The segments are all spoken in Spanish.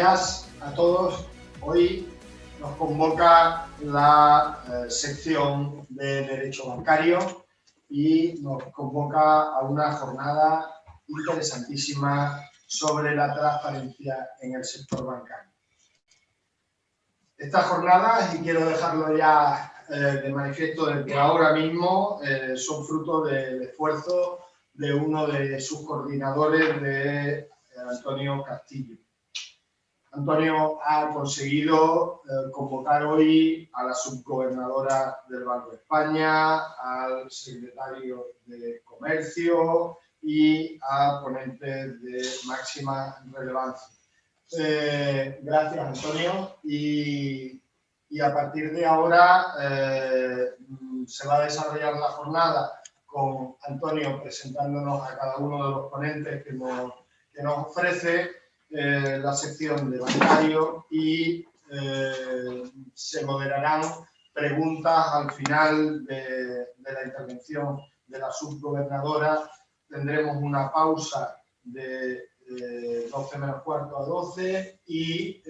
días a todos. Hoy nos convoca la sección de Derecho Bancario y nos convoca a una jornada interesantísima sobre la transparencia en el sector bancario. Esta jornada, y quiero dejarlo ya de manifiesto desde ahora mismo, son fruto del esfuerzo de uno de sus coordinadores, de Antonio Castillo. Antonio ha conseguido convocar hoy a la subgobernadora del Banco de España, al secretario de Comercio y a ponentes de máxima relevancia. Gracias, Antonio. Y a partir de ahora se va a desarrollar la jornada con Antonio presentándonos a cada uno de los ponentes que nos ofrece la sección de bancario y se moderarán preguntas al final de la intervención de la subgobernadora. Tendremos una pausa de 12 menos cuarto a 12 y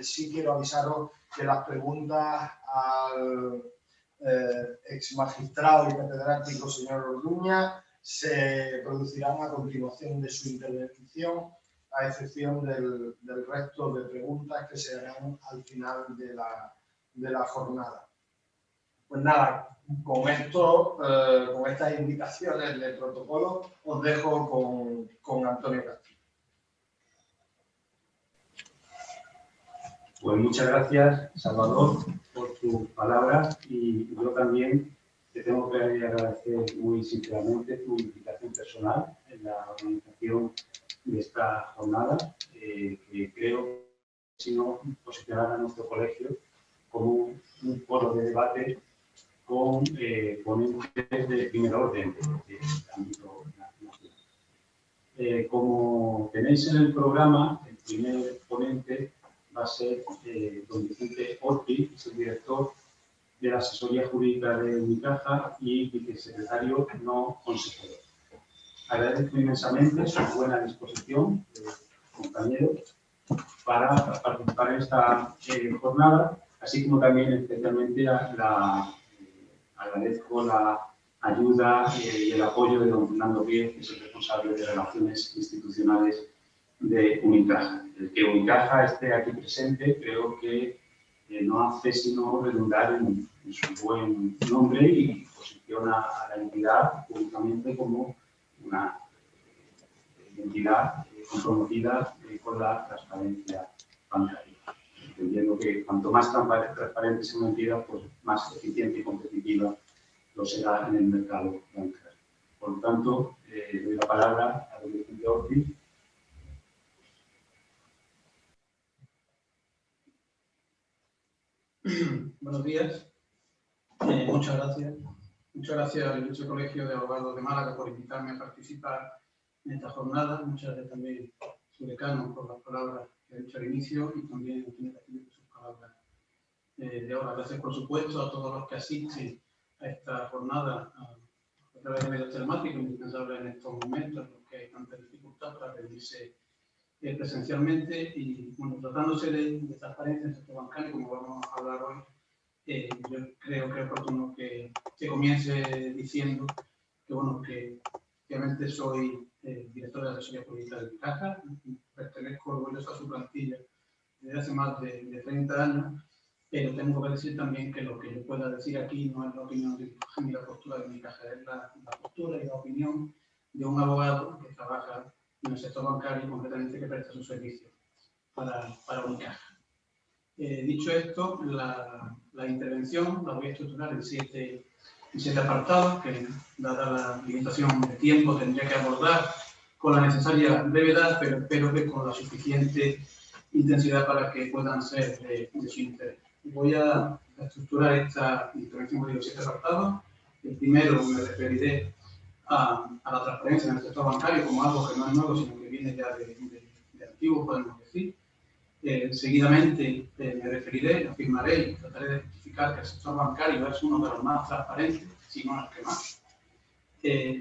sí quiero avisaros que las preguntas al ex magistrado y catedrático señor Orduña se producirán a continuación de su intervención, a excepción del resto de preguntas que se harán al final de la jornada. Pues nada, con esto, con estas indicaciones del protocolo, os dejo con Antonio Castillo. Pues muchas gracias, Salvador, por tu palabra, y yo también te tengo que agradecer muy sinceramente tu implicación personal en la organización de esta jornada, que creo sino posicionar a nuestro colegio como un foro de debate con ponentes de primer orden del ámbito nacional. Como tenéis en el programa, el primer ponente va a ser don Vicente Ortiz, que es el director de la asesoría jurídica de Unicaja y vicesecretario no consejero. Agradezco inmensamente su buena disposición, compañeros, para participar en esta jornada, así como también especialmente agradezco la ayuda y el apoyo de don Fernando Díez, que es el responsable de Relaciones Institucionales de Unicaja. El que Unicaja esté aquí presente creo que no hace sino redundar en su buen nombre y posiciona a la entidad públicamente como una entidad comprometida con la transparencia bancaria, entendiendo que cuanto más transparente sea una entidad, pues más eficiente y competitiva lo será en el mercado bancario. Por lo tanto, doy la palabra a don Vicente Ortiz. Buenos días. Muchas gracias. Muchas gracias al Ilustre Colegio de Abogados de Málaga por invitarme a participar en esta jornada. Muchas gracias también a su decano por las palabras que ha dicho al inicio y también a Antonio Castillo por sus palabras de ahora. Gracias, por supuesto, a todos los que asisten a esta jornada a través de medios telemáticos, indispensables en estos momentos, en los que hay tanta dificultad para reunirse presencialmente. Y bueno, tratándose de transparencia en el sector bancario, como vamos a hablar hoy, yo creo que es oportuno que comience diciendo que, bueno, que obviamente soy director de la asesoría jurídica de Unicaja, pertenezco orgulloso a su plantilla desde hace más de 30 años, pero tengo que decir también que lo que yo pueda decir aquí no es la opinión ni la postura de Unicaja, es la postura y la opinión de un abogado que trabaja en el sector bancario y concretamente que presta su servicio para Unicaja. Dicho esto, la intervención la voy a estructurar en siete apartados que, dada la limitación de tiempo, tendría que abordar con la necesaria brevedad, pero espero que con la suficiente intensidad para que puedan ser de su interés. Voy a estructurar esta intervención en 7 apartados. El primero me referiré a la transparencia en el sector bancario como algo que no es nuevo, sino que viene ya de antiguo, podemos decir. Seguidamente me referiré, afirmaré y trataré de justificar que el sector bancario es uno de los más transparentes, si no el que más.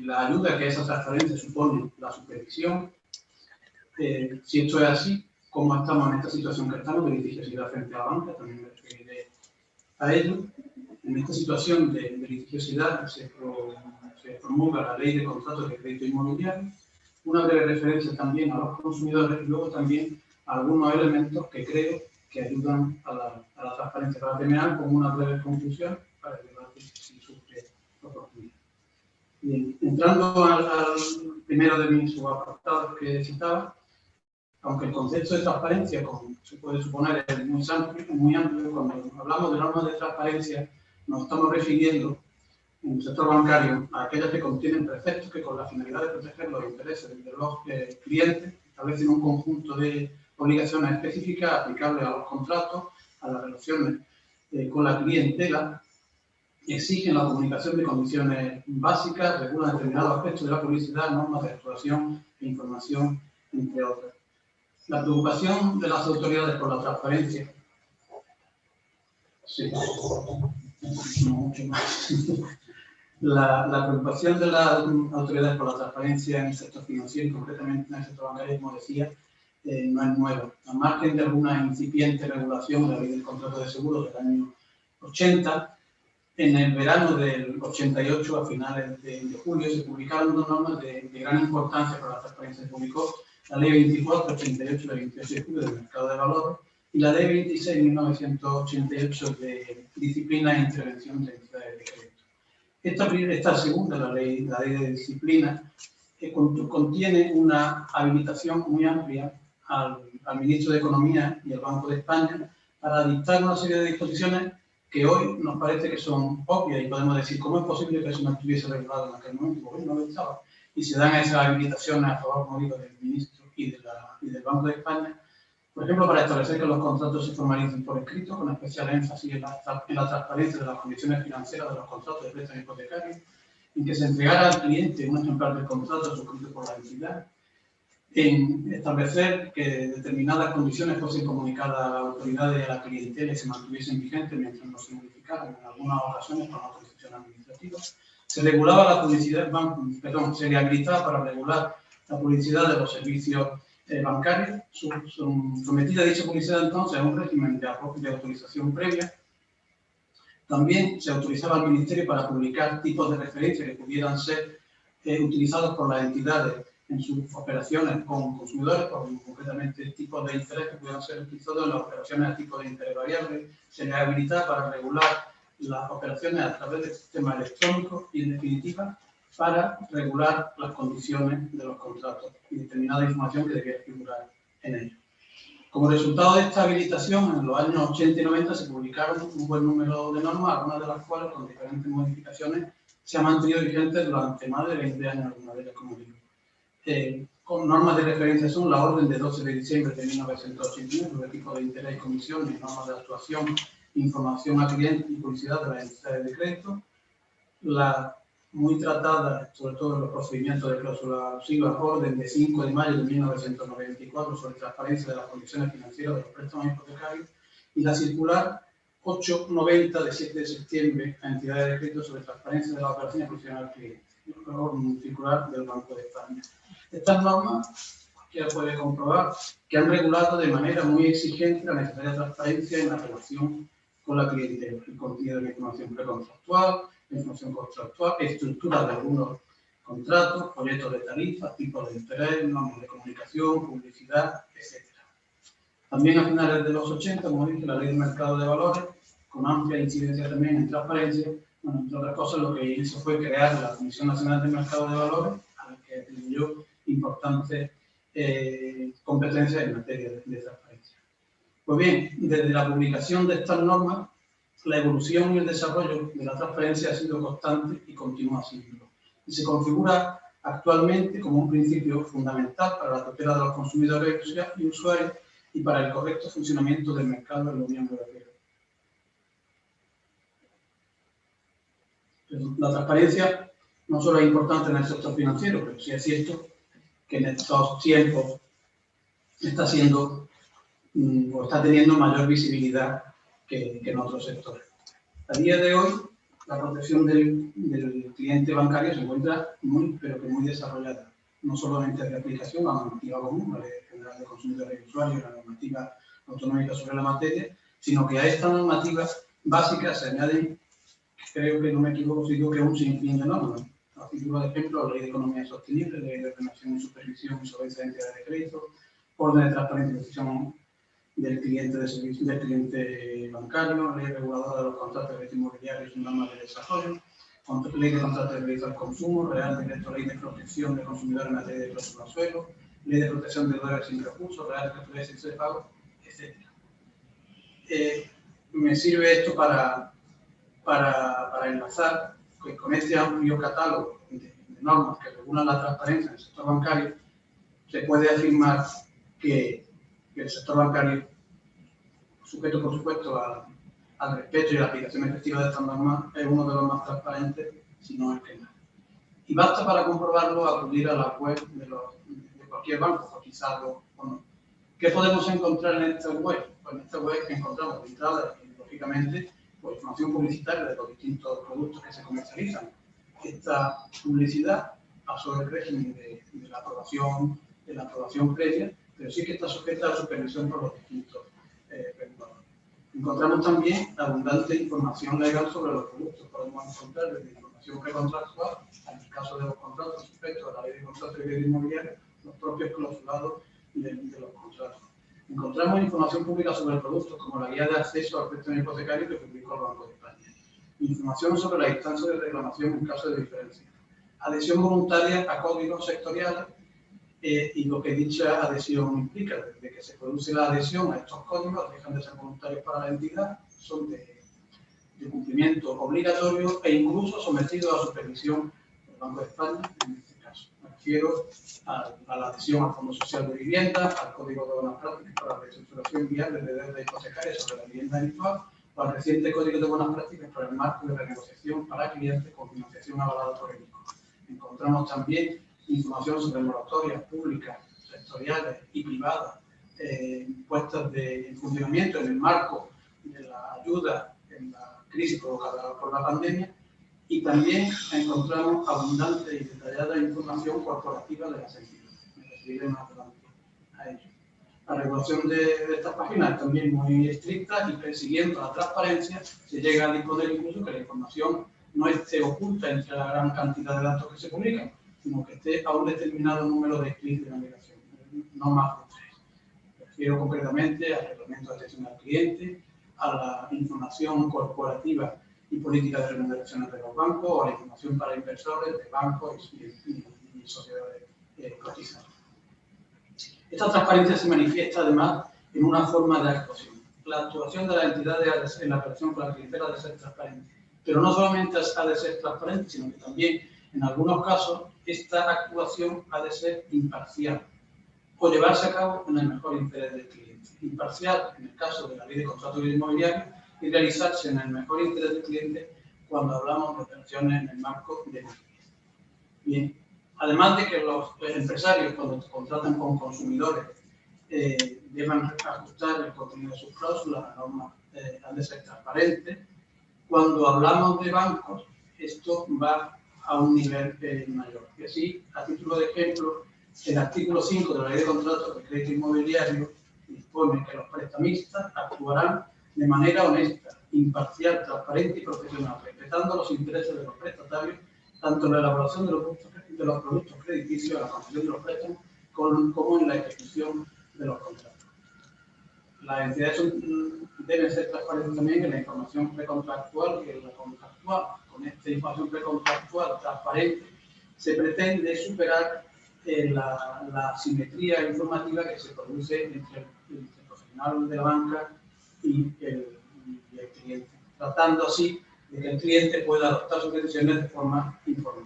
La ayuda que esa transparencia supone la supervisión. Si esto es así, cómo estamos en esta situación que estamos de litigiosidad frente a la banca, también me referiré a ello. En esta situación de litigiosidad se promulga la Ley de Contratos de Crédito Inmobiliario, una breve referencia también a los consumidores y luego también a algunos elementos que creo que ayudan a la transparencia, para terminar con una breve conclusión para el debate si surge oportunidad. Bien, entrando al primero de mis subapartados que citaba, aunque el concepto de transparencia, como se puede suponer, es muy amplio, cuando hablamos de normas de transparencia nos estamos refiriendo en el sector bancario a aquellas que contienen preceptos que con la finalidad de proteger los intereses de los clientes establecen un conjunto de obligaciones específicas aplicables a los contratos, a las relaciones con la clientela, exigen la comunicación de condiciones básicas, regulan determinados aspectos de la publicidad, normas de actuación e información, entre otras. La preocupación de las autoridades por la transparencia. Sí, no mucho más. La preocupación de las autoridades por la transparencia en el sector financiero y concretamente en el sector bancario, como decía, no es nueva. Al margen de alguna incipiente regulación de la ley del contrato de seguros del año 80, en el verano del 88, a finales de julio, se publicaron dos normas de gran importancia para la transparencia. Se publicó la Ley 2488 de 28 de julio del mercado de valores y la Ley 26 de 1988 de disciplina e intervención de entidades de crédito. Esta segunda, la ley de disciplina, contiene una habilitación muy amplia al ministro de Economía y al Banco de España para dictar una serie de disposiciones que hoy nos parece que son obvias y podemos decir, ¿cómo es posible que eso no estuviese regulado en aquel momento? Porque no lo estaba. Y se dan esas habilitaciones a favor, como digo, del ministro y del Banco de España, por ejemplo, para establecer que los contratos se formalicen por escrito, con especial énfasis en la transparencia de las condiciones financieras de los contratos de préstamo hipotecario, en que se entregara al cliente un ejemplar del contrato suscrito por la entidad, en establecer que determinadas condiciones fuesen comunicadas a las autoridades y a la clientela y se mantuviesen vigentes mientras no se modificaran, en algunas ocasiones con autorización administrativa. Se regulaba la publicidad, se habilitaba para regular la publicidad de los servicios bancarios, sometida a dicha publicidad entonces a un régimen de autorización previa. También se autorizaba al Ministerio para publicar tipos de referencia que pudieran ser utilizados por las entidades en sus operaciones con consumidores, concretamente tipos de interés que pudieran ser utilizados en las operaciones a tipo de interés variable. Se les habilitaba para regular las operaciones a través del sistema electrónico y, en definitiva, para regular las condiciones de los contratos y determinada información que debía figurar en ellos. Como resultado de esta habilitación, en los años 80 y 90 se publicaron un buen número de normas, algunas de las cuales, con diferentes modificaciones, se han mantenido vigentes durante más de 20 años, algunas de ellas, como digo. Con normas de referencia son la orden de 12 de diciembre de 1989 sobre tipo de interés y comisiones, normas de actuación, información a clientes y publicidad de las entidades de crédito, la muy tratada, sobre todo en los procedimientos de cláusula abusiva, orden de 5 de mayo de 1994 sobre transparencia de las condiciones financieras de los préstamos hipotecarios y la circular 890 de 7 de septiembre a entidades de crédito sobre transparencia de las operaciones profesionales al cliente, un circular del Banco de España. Estas normas, cualquiera puede comprobar, que han regulado de manera muy exigente la necesaria transparencia en la relación con la clientela, el contenido de la información precontractual, la información contractual, estructura de algunos contratos, folletos de tarifas, tipos de interés, normas de comunicación, publicidad, etc. También a finales de los 80, como dije, la Ley del Mercado de Valores, con amplia incidencia también en transparencia, bueno, entre otras cosas, lo que hizo fue crear la Comisión Nacional del Mercado de Valores, a la que atribuyó importantes competencias en materia de transparencia. Pues bien, desde la publicación de estas normas, la evolución y el desarrollo de la transparencia ha sido constante y continúa siendo. Y se configura actualmente como un principio fundamental para la tutela de los consumidores y usuarios y para el correcto funcionamiento del mercado en la Unión Europea. La transparencia no solo es importante en el sector financiero, pero sí es cierto que en estos tiempos está siendo o está teniendo mayor visibilidad que en otros sectores. A día de hoy, la protección del cliente bancario se encuentra muy, pero que muy desarrollada. no solamente de aplicación a la normativa común, la Ley General de Consumidores y Usuarios y la normativa autonómica sobre la materia, sino que a esta normativa básica se añaden, creo que no me equivoco si digo que un sinfín de normas. A título de ejemplo, la Ley de Economía Sostenible, la Ley de Ordenación y Supervisión y Solvencia de Entidades de Crédito, Orden de Transparencia y Decisión del cliente de servicio, del cliente bancario, Ley reguladora de los contratos de crédito inmobiliario y normas de desarrollo, Ley de contratos de crédito al consumo, Real Decreto Ley de Protección de Consumidores en materia de cláusula suelo, Ley de Protección de Deudores sin recursos, Real Decreto Ley de Servicios de Pago, etc. Me sirve esto para enlazar que con este amplio catálogo de normas que regulan la transparencia en el sector bancario, se puede afirmar que el sector bancario, sujeto por supuesto al respeto y a la aplicación efectiva de estas normas, es uno de los más transparentes, si no es que no. Y basta para comprobarlo acudir a la web de cualquier banco, cotizarlo o no. ¿Qué podemos encontrar en esta web? Pues en esta web encontramos de entrada, lógicamente, pues, información publicitaria de los distintos productos que se comercializan. Esta publicidad pasó del régimen de la aprobación previa, pero sí que está sujeta a la supervisión por los distintos reguladores. Encontramos también abundante información legal sobre los productos. Podemos encontrar desde información precontractual, en el caso de los contratos sujetos a la Ley de Contratos de Crédito Inmobiliario, los propios clausulados de los contratos. Encontramos información pública sobre el producto, como la guía de acceso al préstamo hipotecario que publicó el Banco de España. Información sobre la instancia de reclamación en caso de diferencia. Adhesión voluntaria a códigos sectoriales y lo que dicha adhesión implica. Desde que se produce la adhesión a estos códigos, dejan de ser voluntarios para la entidad, son de cumplimiento obligatorio e incluso sometidos a supervisión del Banco de España en este caso. Me refiero a la adhesión al Fondo Social de Vivienda, al Código de Buenas Prácticas para la reestructuración viable de deuda hipotecaria sobre la vivienda habitual, o al reciente Código de Buenas Prácticas para el marco de renegociación para clientes con financiación avalada por el ICO. Encontramos también información sobre moratorias públicas, sectoriales y privadas, puestas en funcionamiento en el marco de la ayuda en la crisis provocada por la pandemia, y también encontramos abundante y detallada información corporativa de las entidades. Me referiré más adelante a ello. La regulación de estas páginas es también muy estricta y persiguiendo la transparencia se llega a disponer incluso que la información no esté oculta entre la gran cantidad de datos que se publican, sino que esté a un determinado número de clics de navegación, no más de 3. Me refiero concretamente al reglamento de atención al cliente, a la información corporativa y política de remuneraciones de los bancos, o a la información para inversores de bancos y sociedades cotizadas. Esta transparencia se manifiesta además en una forma de actuación. La actuación de las entidades en la relación con la clientela ha de ser transparente, pero no solamente ha de ser transparente, sino que también en algunos casos esta actuación ha de ser imparcial o llevarse a cabo en el mejor interés del cliente. Imparcial en el caso de la Ley de Contratos Inmobiliarios y realizarse en el mejor interés del cliente cuando hablamos de operaciones en el marco de liquidez. Bien, además de que los empresarios cuando contratan con consumidores deban ajustar el contenido de sus cláusulas, las normas han de ser transparentes. Cuando hablamos de bancos, esto va a un nivel mayor. Y así, a título de ejemplo, el artículo 5 de la Ley de Contratos de Crédito Inmobiliario dispone que los prestamistas actuarán de manera honesta, imparcial, transparente y profesional, respetando los intereses de los prestatarios, tanto en la elaboración de los productos crediticios, en la concesión de los préstamos, como en la ejecución de los contratos. Las entidades deben ser transparentes también en la información precontractual y en la contractual. Con esta información precontractual transparente se pretende superar la asimetría informativa que se produce entre el profesional de la banca y el cliente, tratando así de que el cliente pueda adoptar sus decisiones de forma informal.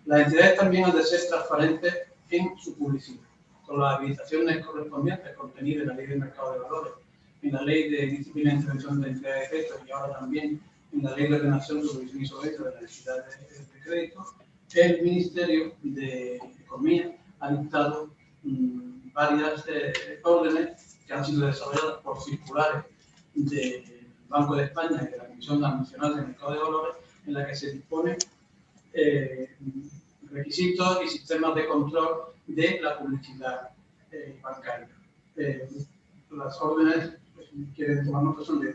Las entidades también han de ser transparentes en su publicidad, con las habilitaciones correspondientes contenidas en la Ley del Mercado de Valores, en la Ley de Disciplina e Intervención de Entidades de Crédito y ahora también en la Ley de Ordenación, Supervisión y Solvencia de las Entidades de Crédito. El Ministerio de Economía ha dictado varias órdenes que han sido desarrolladas por circulares del Banco de España y de la Comisión Nacional del Mercado de Valores, en la que se dispone requisitos y sistemas de control de la publicidad bancaria. Las órdenes, pues, si quieren tomar nota, son de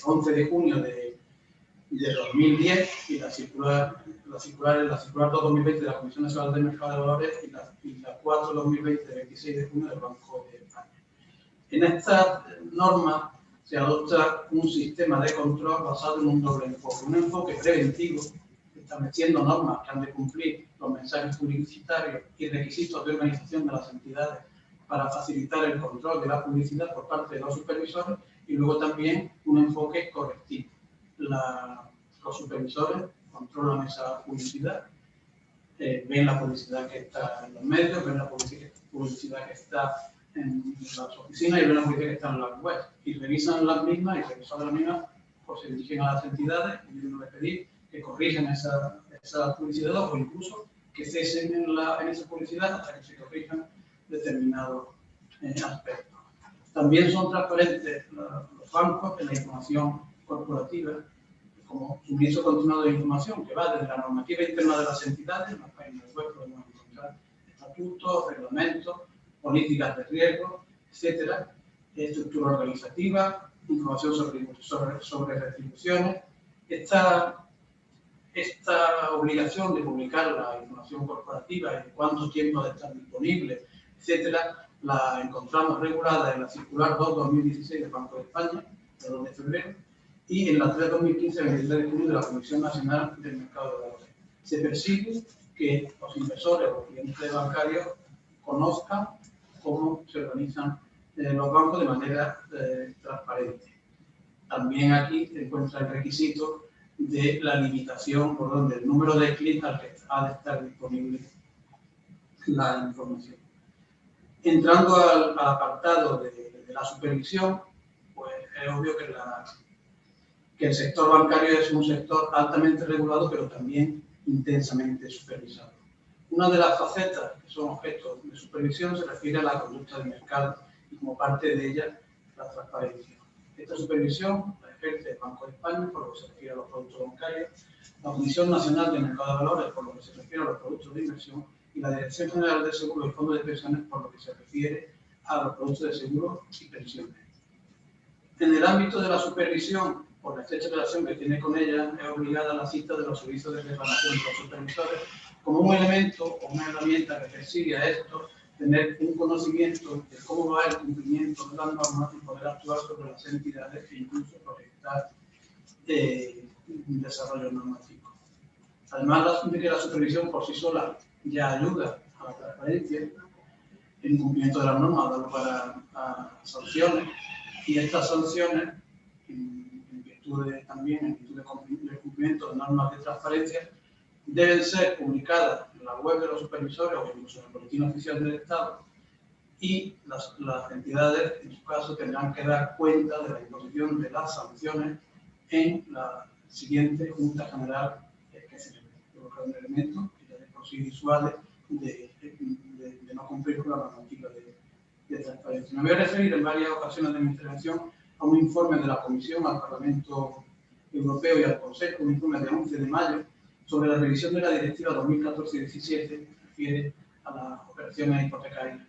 11 de junio de 2010 y la circular 2-2020 de la Comisión Nacional del Mercado de Valores y la 4-2020 de 26 de junio del Banco de España. En esta norma se adopta un sistema de control basado en un doble enfoque. Un enfoque preventivo, estableciendo normas que han de cumplir los mensajes publicitarios y requisitos de organización de las entidades para facilitar el control de la publicidad por parte de los supervisores, y luego también un enfoque correctivo. Los supervisores controlan esa publicidad, ven la publicidad que está en los medios, ven la publicidad que está en las oficinas y ven la publicidad que está en las web, y revisan las mismas, y revisando las mismas, pues se dirigen a las entidades y deben pedir que corrijan esa publicidad o incluso que cesen en esa publicidad hasta que se corrijan determinados aspectos. También son transparentes los bancos en la información corporativa, como suministro continuado de información que va desde la normativa interna de las entidades. En las páginas web podemos encontrar estatutos, reglamentos, políticas de riesgo, etcétera, estructura organizativa, información sobre retribuciones. Esta obligación de publicar la información corporativa y cuánto tiempo de estar disponible, etcétera, la encontramos regulada en la circular 2-2016 del Banco de España, de 2 de febrero, y en la 3-2015 de junio de la Comisión Nacional del Mercado de Valores. Se persigue que los inversores o clientes bancarios conozcan cómo se organizan los bancos de manera transparente. También aquí se encuentra el requisito de la limitación por donde el número de clics al que ha de estar disponible la información. Entrando al apartado de la supervisión, pues es obvio que el sector bancario es un sector altamente regulado, pero también intensamente supervisado. Una de las facetas que son objeto de supervisión se refiere a la conducta de mercado y, como parte de ella, la transparencia. Esta supervisión la ejerce el Banco de España por lo que se refiere a los productos bancarios, la Comisión Nacional del Mercado de Valores por lo que se refiere a los productos de inversión y la Dirección General de Seguros y Fondos de Pensiones por lo que se refiere a los productos de seguro y pensiones. En el ámbito de la supervisión, por la estrecha relación que tiene con ella, es obligada la cita de los servicios de reclamación de los supervisores como un elemento o una herramienta que persigue a esto tener un conocimiento de cómo va el cumplimiento de las normas y poder actuar sobre las entidades e incluso proyectar un desarrollo normativo. Además, de que la supervisión por sí sola ya ayuda a la transparencia, el incumplimiento de las normas da lugar a sanciones, y estas sanciones, en virtud del cumplimiento de normas de transparencia, deben ser publicadas en la web de los supervisores o incluso en el boletín oficial del Estado, y las entidades, en su caso, tendrán que dar cuenta de la imposición de las sanciones en la siguiente Junta General que se coloca un elemento que ya de por sí visuales de no cumplir con la normativa de transparencia. Me voy a referir en varias ocasiones de mi intervención a un informe de la Comisión al Parlamento Europeo y al Consejo, un informe de 11 de mayo, sobre la revisión de la Directiva 2014-17, que refiere a las operaciones hipotecarias.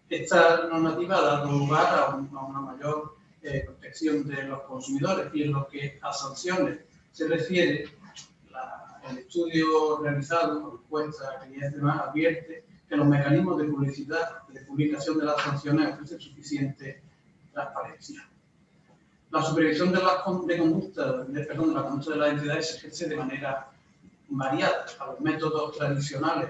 Esta normativa ha dado lugar a una mayor protección de los consumidores, y en lo que a sanciones se refiere, el estudio realizado con encuestas, clientes y demás, advierte que los mecanismos de publicación de las sanciones ofrecen suficiente transparencia. La supervisión de la conducta de las entidades se ejerce de manera variada. A los métodos tradicionales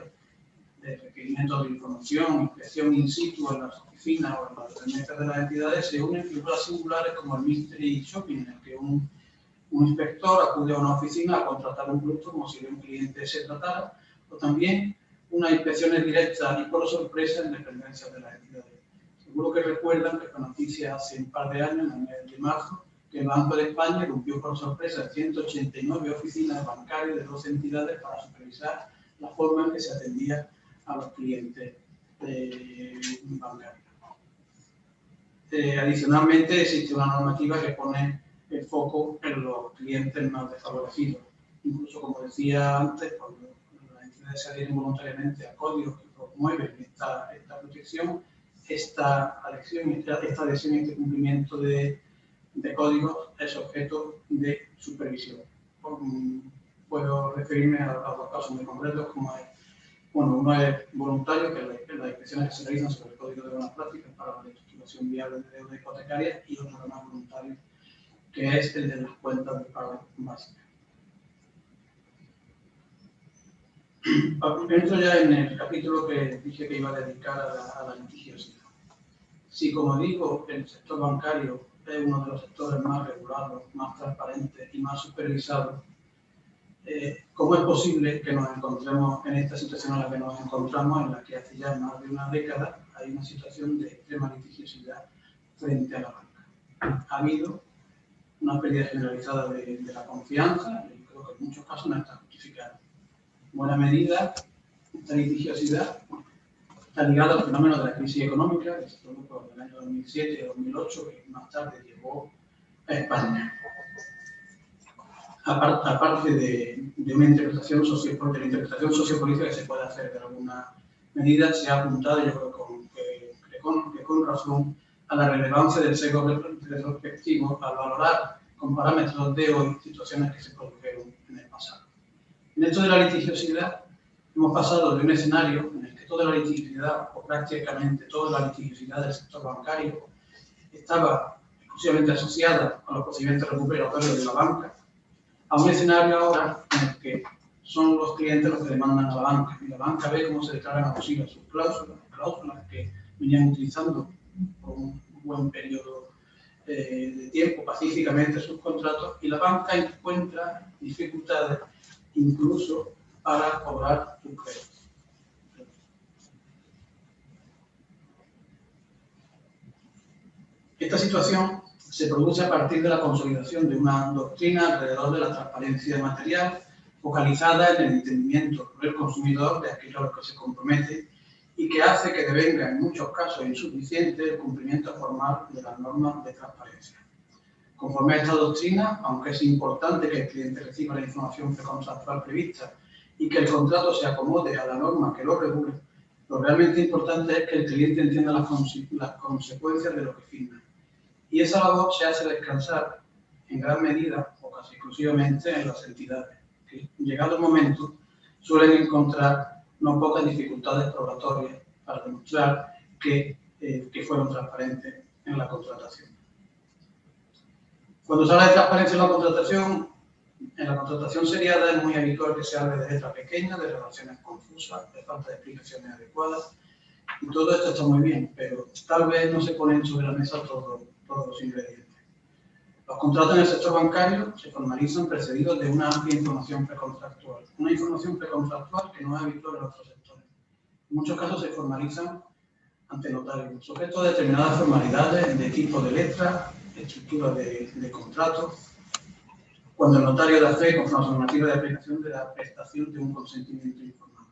de requerimiento de información, inspección in situ en las oficinas o en las dependencias de las entidades, se unen figuras singulares como el mystery shopping, en el que un inspector acude a una oficina a contratar un producto como si de un cliente se tratara, o también unas inspecciones directas y por sorpresa en dependencias de las entidades. Seguro que recuerdan que fue noticia hace un par de años, en el mes de marzo, que el Banco de España rompió por sorpresa 189 oficinas bancarias de 12 entidades para supervisar la forma en que se atendía a los clientes bancarios. Adicionalmente, existe una normativa que pone el foco en los clientes más desfavorecidos. incluso como decía antes, cuando las entidades se adhieren voluntariamente a códigos que promueven esta protección, esta adhesión y este cumplimiento de códigos es objeto de supervisión. Puedo referirme a dos casos muy concretos, como es, bueno, uno es voluntario, que es las inspecciones que se realizan sobre el código de buenas prácticas para la reestructuración viable de deuda hipotecaria, y otro más voluntario, que es el de las cuentas de pago básicas. Entro ya en el capítulo que dije que iba a dedicar a la litigiosidad. Si, como digo, el sector bancario es uno de los sectores más regulados, más transparentes y más supervisados, ¿cómo es posible que nos encontremos en esta situación en la que nos encontramos, en la que hace ya más de una década hay una situación de extrema litigiosidad frente a la banca? Ha habido una pérdida generalizada de la confianza, y creo que en muchos casos no está justificada. En buena medida, esta litigiosidad está ligada al fenómeno de la crisis económica, que se produjo en el año 2007 y 2008, que más tarde llegó a España. Aparte de una interpretación sociopolítica que se puede hacer de alguna medida, se ha apuntado, yo creo que con razón, a la relevancia del sesgo retrospectivo al valorar con parámetros de hoy situaciones que se produjeron en el pasado. En esto de la litigiosidad, hemos pasado de un escenario en el que toda la litigiosidad, o prácticamente toda la litigiosidad del sector bancario, estaba exclusivamente asociada a los procedimientos recuperatorios de la banca, a un escenario ahora en el que son los clientes los que demandan a la banca, y la banca ve cómo se declaran abusivas sus cláusulas que venían utilizando por un buen periodo de tiempo pacíficamente sus contratos, y la banca encuentra dificultades incluso para cobrar sus créditos. Esta situación se produce a partir de la consolidación de una doctrina alrededor de la transparencia material, focalizada en el entendimiento del consumidor de aquello a lo que se compromete, y que hace que devenga en muchos casos insuficiente el cumplimiento formal de las normas de transparencia. Conforme a esta doctrina, aunque es importante que el cliente reciba la información precontractual prevista y que el contrato se acomode a la norma que lo regule, lo realmente importante es que el cliente entienda las consecuencias de lo que firma. Y esa labor se hace descansar en gran medida, o casi exclusivamente, en las entidades, que, llegado el momento, suelen encontrar no pocas dificultades probatorias para demostrar que fueron transparentes en la contratación. Cuando se habla de transparencia en la contratación seriada es muy habitual que se hable de letra pequeña, de relaciones confusas, de falta de explicaciones adecuadas, y todo esto está muy bien, pero tal vez no se ponen sobre la mesa todos los ingredientes. Los contratos en el sector bancario se formalizan precedidos de una amplia información precontractual. Una información precontractual que no es habitual en otros sectores. En muchos casos se formalizan ante notarios, sujetos a determinadas formalidades de tipo de letra, estructura de contrato, cuando el notario da fe conforme a su normativa de aplicación de la prestación de un consentimiento informado.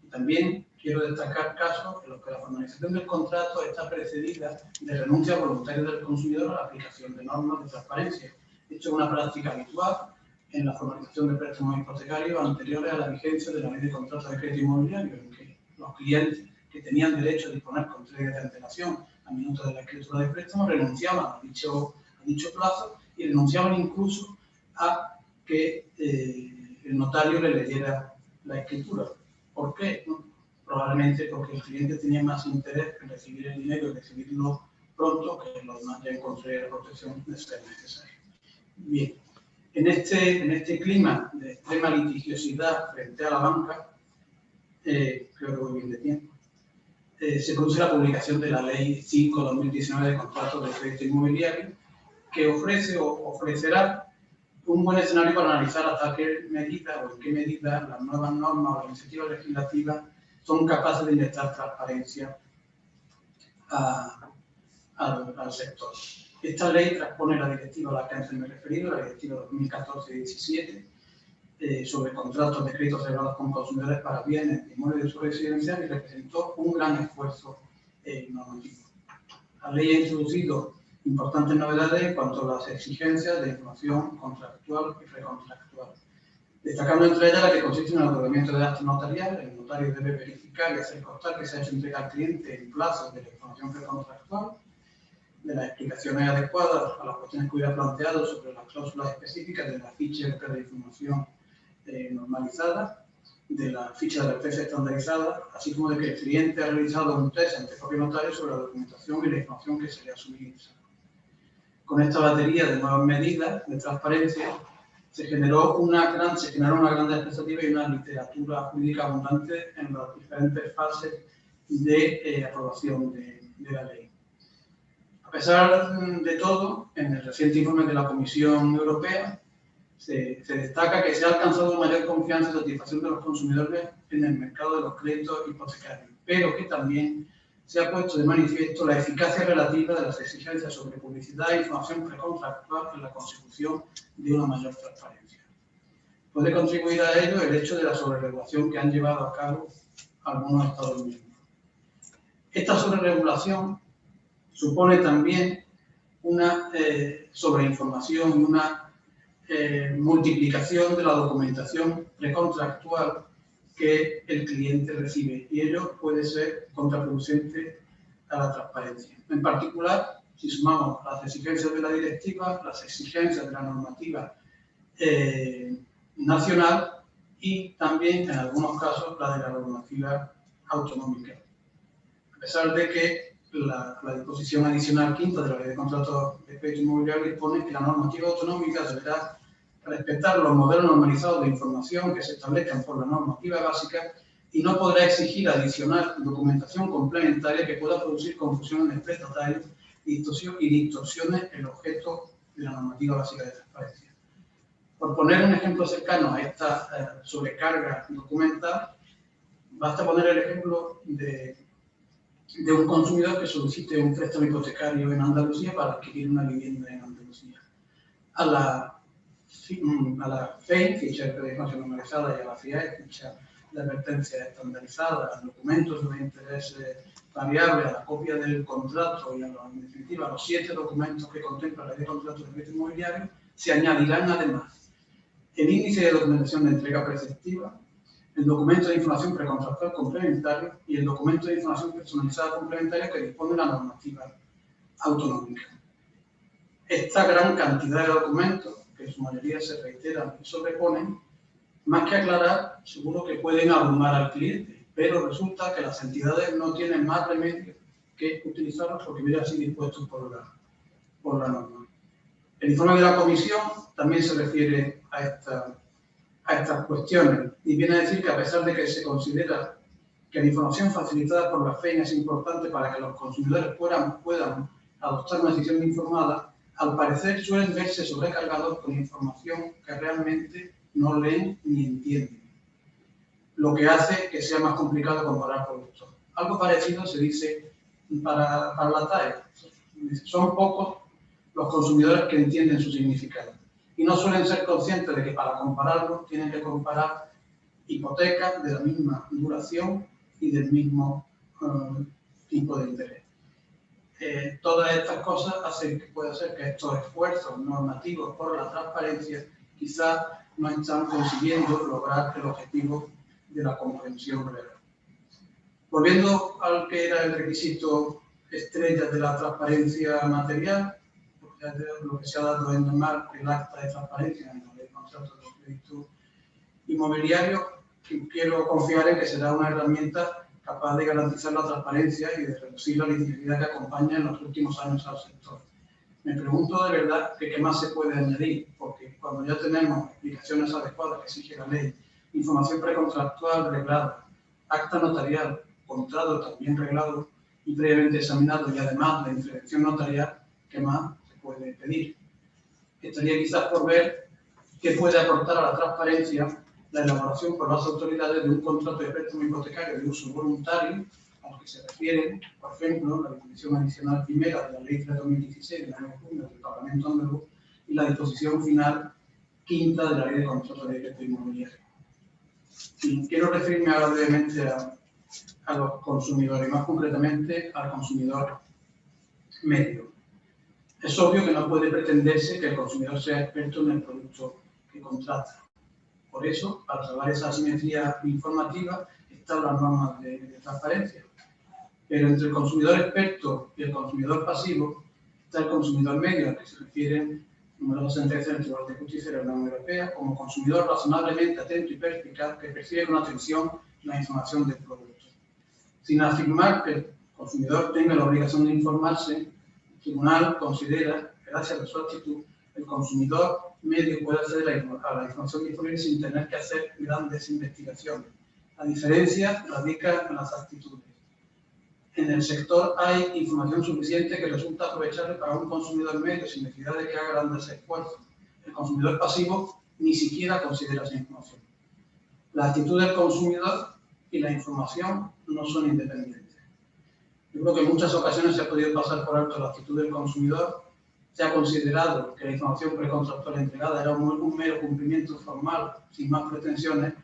Y también quiero destacar casos en los que la formalización del contrato está precedida de renuncia voluntaria del consumidor a la aplicación de normas de transparencia. Esto es una práctica habitual en la formalización de préstamos hipotecarios anteriores a la vigencia de la Ley de Contratos de Crédito Inmobiliario, en que los clientes que tenían derecho a disponer con 3 días de antelación al minuto de la escritura de préstamo renunciaban a dicho plazo, y renunciaban incluso a que el notario le leyera la escritura. ¿Por qué? Probablemente porque el cliente tenía más interés en recibir el dinero y recibirlo pronto que en los demás ya encontré la protección de ser necesaria. Bien, en este clima de extrema litigiosidad frente a la banca, creo que voy bien de tiempo, se produce la publicación de la Ley 5/2019 de Contratos de Crédito Inmobiliario, que ofrece o ofrecerá un buen escenario para analizar hasta qué medida o en qué medida las nuevas normas o las iniciativas legislativas son capaces de inyectar transparencia al sector. Esta ley transpone la directiva a la que antes me he referido, la directiva 2014-17, sobre contratos de créditos celebrados con consumidores para bienes de inmuebles de uso residencial, y representó un gran esfuerzo normativo. La ley ha introducido importantes novedades en cuanto a las exigencias de información contractual y precontractual. destacando entre ellas la que consiste en el otorgamiento de actos notariales. El notario debe verificar y hacer constar que se ha hecho entrega al cliente en plazo de la información precontractual, de las explicaciones adecuadas a las cuestiones que hubiera planteado sobre las cláusulas específicas de la ficha de información normalizada, de la ficha de advertencia estandarizada, así como de que el cliente ha realizado un test ante el propio notario sobre la documentación y la información que se le ha suministrado. Con esta batería de nuevas medidas de transparencia se generó una gran expectativa y una literatura jurídica abundante en las diferentes fases de aprobación de la ley. A pesar de todo, en el reciente informe de la Comisión Europea se destaca que se ha alcanzado mayor confianza y satisfacción de los consumidores en el mercado de los créditos hipotecarios, pero que también se ha puesto de manifiesto la eficacia relativa de las exigencias sobre publicidad e información precontractual en la consecución de una mayor transparencia. Puede contribuir a ello el hecho de la sobreregulación que han llevado a cabo algunos Estados miembros. Esta sobreregulación supone también una sobreinformación y una multiplicación de la documentación precontractual que el cliente recibe, y ello puede ser contraproducente a la transparencia. En particular, si sumamos las exigencias de la directiva, las exigencias de la normativa nacional y también, en algunos casos, la de la normativa autonómica. A pesar de que la disposición adicional quinta de la Ley de Contratos de Crédito Inmobiliario dispone que la normativa autonómica deberá respetar los modelos normalizados de información que se establezcan por la normativa básica y no podrá exigir adicional documentación complementaria que pueda producir confusión en el prestatario y distorsiones en el objeto de la normativa básica de transparencia. Por poner un ejemplo cercano a esta sobrecarga documental, basta poner el ejemplo de un consumidor que solicite un préstamo hipotecario en Andalucía para adquirir una vivienda en Andalucía. A la FEI, ficha de información normalizada, y a la FIAE, ficha de advertencia estandarizada, a documentos de interés variable, a la copia del contrato y en definitiva a los 7 documentos que contempla la Ley de Contratos de Crédito Inmobiliario, se añadirán además el índice de documentación de entrega preceptiva, el documento de información precontractual complementario y el documento de información personalizada complementaria que dispone la normativa autonómica. Esta gran cantidad de documentos, que en su mayoría se reiteran y sobreponen, más que aclarar, seguro que pueden abrumar al cliente, pero resulta que las entidades no tienen más remedio que utilizarlos porque viene así dispuesto por la norma. El informe de la Comisión también se refiere a estas cuestiones y viene a decir que a pesar de que se considera que la información facilitada por la FEI es importante para que los consumidores puedan adoptar una decisión informada, al parecer suelen verse sobrecargados con información que realmente no leen ni entienden, lo que hace que sea más complicado comparar productos. Algo parecido se dice para la TAE. Son pocos los consumidores que entienden su significado y no suelen ser conscientes de que para compararlo tienen que comparar hipotecas de la misma duración y del mismo tipo de interés. Todas estas cosas hacen que pueda ser que estos esfuerzos normativos por la transparencia quizás no están consiguiendo lograr el objetivo de la comprensión real. Volviendo al que era el requisito estrella de la transparencia material, lo que se ha dado en llamar el acta de transparencia en la Ley de Contratos de Crédito Inmobiliario, quiero confiar en que será una herramienta capaz de garantizar la transparencia y de reducir la litigiosidad que acompaña en los últimos años al sector. Me pregunto de verdad qué más se puede añadir, porque cuando ya tenemos explicaciones adecuadas que exige la ley, información precontractual reglada, acta notarial, contrato también reglado y previamente examinado y además la intervención notarial, ¿qué más se puede pedir? Estaría quizás por ver qué puede aportar a la transparencia la elaboración por las autoridades de un contrato de préstamo hipotecario de uso voluntario, a lo que se refiere, por ejemplo, la disposición adicional primera de la Ley 3/2016 del año junio del Parlamento andaluz y la disposición final quinta de la Ley de Contratos de Crédito Inmobiliario. Y quiero referirme ahora brevemente a los consumidores, más concretamente al consumidor medio. Es obvio que no puede pretenderse que el consumidor sea experto en el producto que contrata. Por eso, para salvar esa asimetría informativa, están las normas de transparencia. Pero entre el consumidor experto y el consumidor pasivo está el consumidor medio, al que se refieren numerosas sentencias del Tribunal de Justicia de la Unión Europea, como consumidor razonablemente atento y perspicaz que percibe con atención la información del producto. Sin afirmar que el consumidor tenga la obligación de informarse, el Tribunal considera, gracias a su actitud, el consumidor medio puede acceder a la información disponible sin tener que hacer grandes investigaciones. La diferencia radica en las actitudes. En el sector hay información suficiente que resulta aprovechable para un consumidor medio sin necesidad de que haga grandes esfuerzos. El consumidor pasivo ni siquiera considera esa información. La actitud del consumidor y la información no son independientes. Yo creo que en muchas ocasiones se ha podido pasar por alto la actitud del consumidor. Se ha considerado que la información precontractual entregada era un mero cumplimiento formal, sin más pretensiones,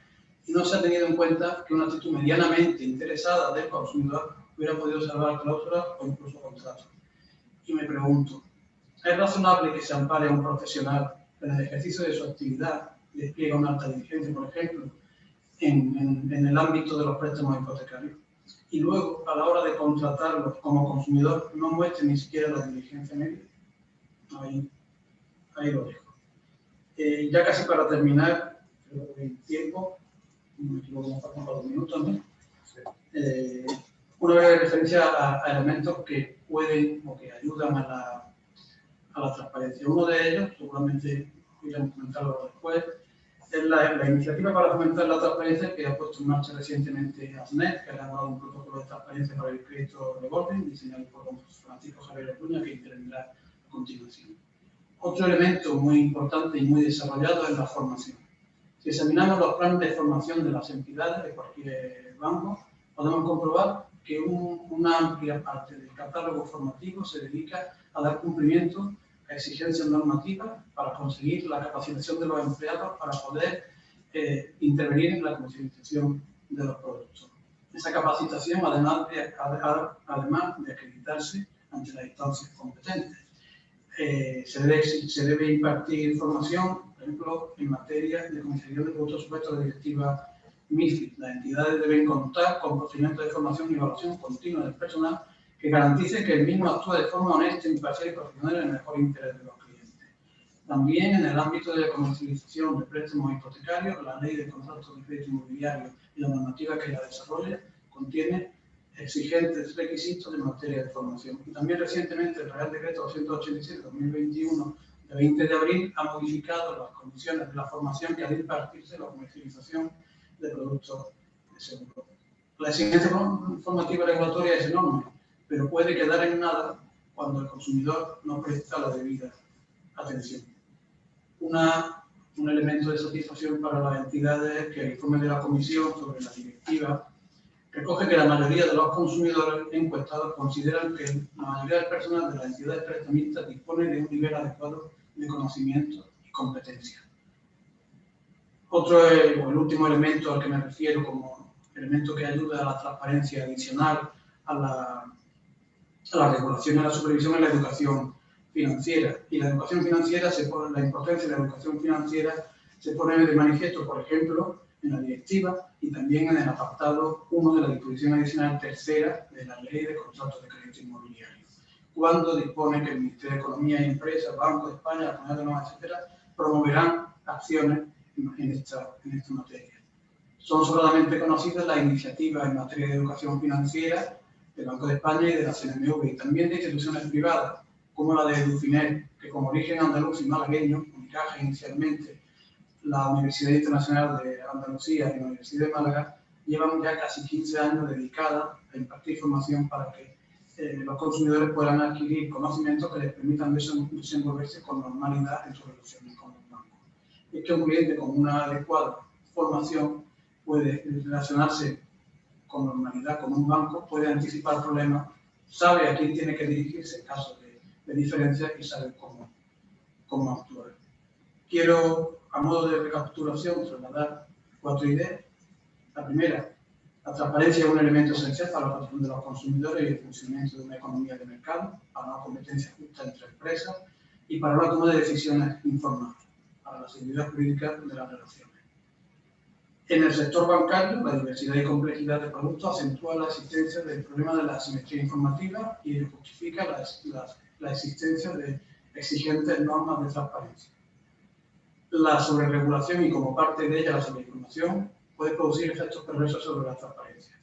y no se ha tenido en cuenta que una actitud medianamente interesada del consumidor hubiera podido salvar cláusulas o incluso contratos. Y me pregunto, ¿es razonable que se ampare a un profesional en el ejercicio de su actividad y despliega una alta diligencia, por ejemplo, en el ámbito de los préstamos hipotecarios? Y luego, a la hora de contratarlos como consumidor, no muestre ni siquiera la diligencia media. Ahí lo dejo. Ya casi para terminar, creo que el tiempo, no me equivoco, me faltan 4 minutos, ¿no? Sí. Una breve referencia a elementos que pueden o que ayudan a la transparencia. Uno de ellos, seguramente iremos a comentarlo después, es la iniciativa para fomentar la transparencia que ha puesto en marcha recientemente ASNET, que ha elaborado un protocolo de transparencia para el crédito revolving, diseñado por don Francisco Javier Acuña, que intervendrá a continuación. Otro elemento muy importante y muy desarrollado es la formación. Si examinamos los planes de formación de las entidades de cualquier banco, podemos comprobar que una amplia parte del catálogo formativo se dedica a dar cumplimiento a exigencias normativas para conseguir la capacitación de los empleados para poder intervenir en la comercialización de los productos. Esa capacitación, además de acreditarse ante las instancias competentes. Se debe impartir formación, por ejemplo, en materia de comercialización de productos sujetos a la directiva MiFID. Las entidades deben contar con procedimientos de formación y evaluación continua del personal que garantice que el mismo actúa de forma honesta, imparcial y profesional en el mejor interés de los clientes. También en el ámbito de la comercialización de préstamos hipotecarios, la ley de contratos de crédito inmobiliario y la normativa que la desarrolla contiene exigentes requisitos en materia de formación. Y también recientemente el Real Decreto 287/2021 de 20 de abril ha modificado las condiciones de la formación que ha de impartirse la comercialización de productos de seguro. La exigencia formativa regulatoria es enorme, pero puede quedar en nada cuando el consumidor no presta la debida atención. Un elemento de satisfacción para las entidades es que el informe de la Comisión sobre la directiva recoge que la mayoría de los consumidores encuestados consideran que la mayoría del personal de las entidades prestamistas dispone de un nivel adecuado de conocimiento y competencia. El último elemento al que me refiero como elemento que ayuda a la transparencia adicional a la regulación y a la supervisión es la educación financiera. Y la educación financiera, la importancia de la educación financiera se pone de manifiesto, por ejemplo, en la directiva y también en el apartado 1 de la disposición adicional tercera de la Ley de Contratos de Crédito Inmobiliario, cuando dispone que el Ministerio de Economía y Empresas, Banco de España, la Comunidad Autónoma, etcétera, promoverán acciones en esta materia. Son sobradamente conocidas las iniciativas en materia de educación financiera del Banco de España y de la CNMV, y también de instituciones privadas, como la de Edufinet, que con origen andaluz y malagueño, Unicaja inicialmente, la Universidad Internacional de Andalucía y la Universidad de Málaga, llevan ya casi 15 años dedicadas a impartir formación para que los consumidores puedan adquirir conocimientos que les permitan desenvolverse con normalidad en sus relaciones con los bancos. Es que un cliente con una adecuada formación puede relacionarse con normalidad con un banco, puede anticipar problemas, sabe a quién tiene que dirigirse en caso de diferencias y sabe cómo actuar. Quiero, a modo de recapitulación, trasladar 4 ideas. La primera, la transparencia es un elemento esencial para la protección de los consumidores y el funcionamiento de una economía de mercado, para una competencia justa entre empresas y para la toma de decisiones informadas, para la seguridad jurídica de las relaciones. En el sector bancario, la diversidad y complejidad de productos acentúa la existencia del problema de la asimetría informativa y justifica la existencia de exigentes normas de transparencia. La sobreregulación y, como parte de ella, la sobreinformación puede producir efectos perversos sobre la transparencia.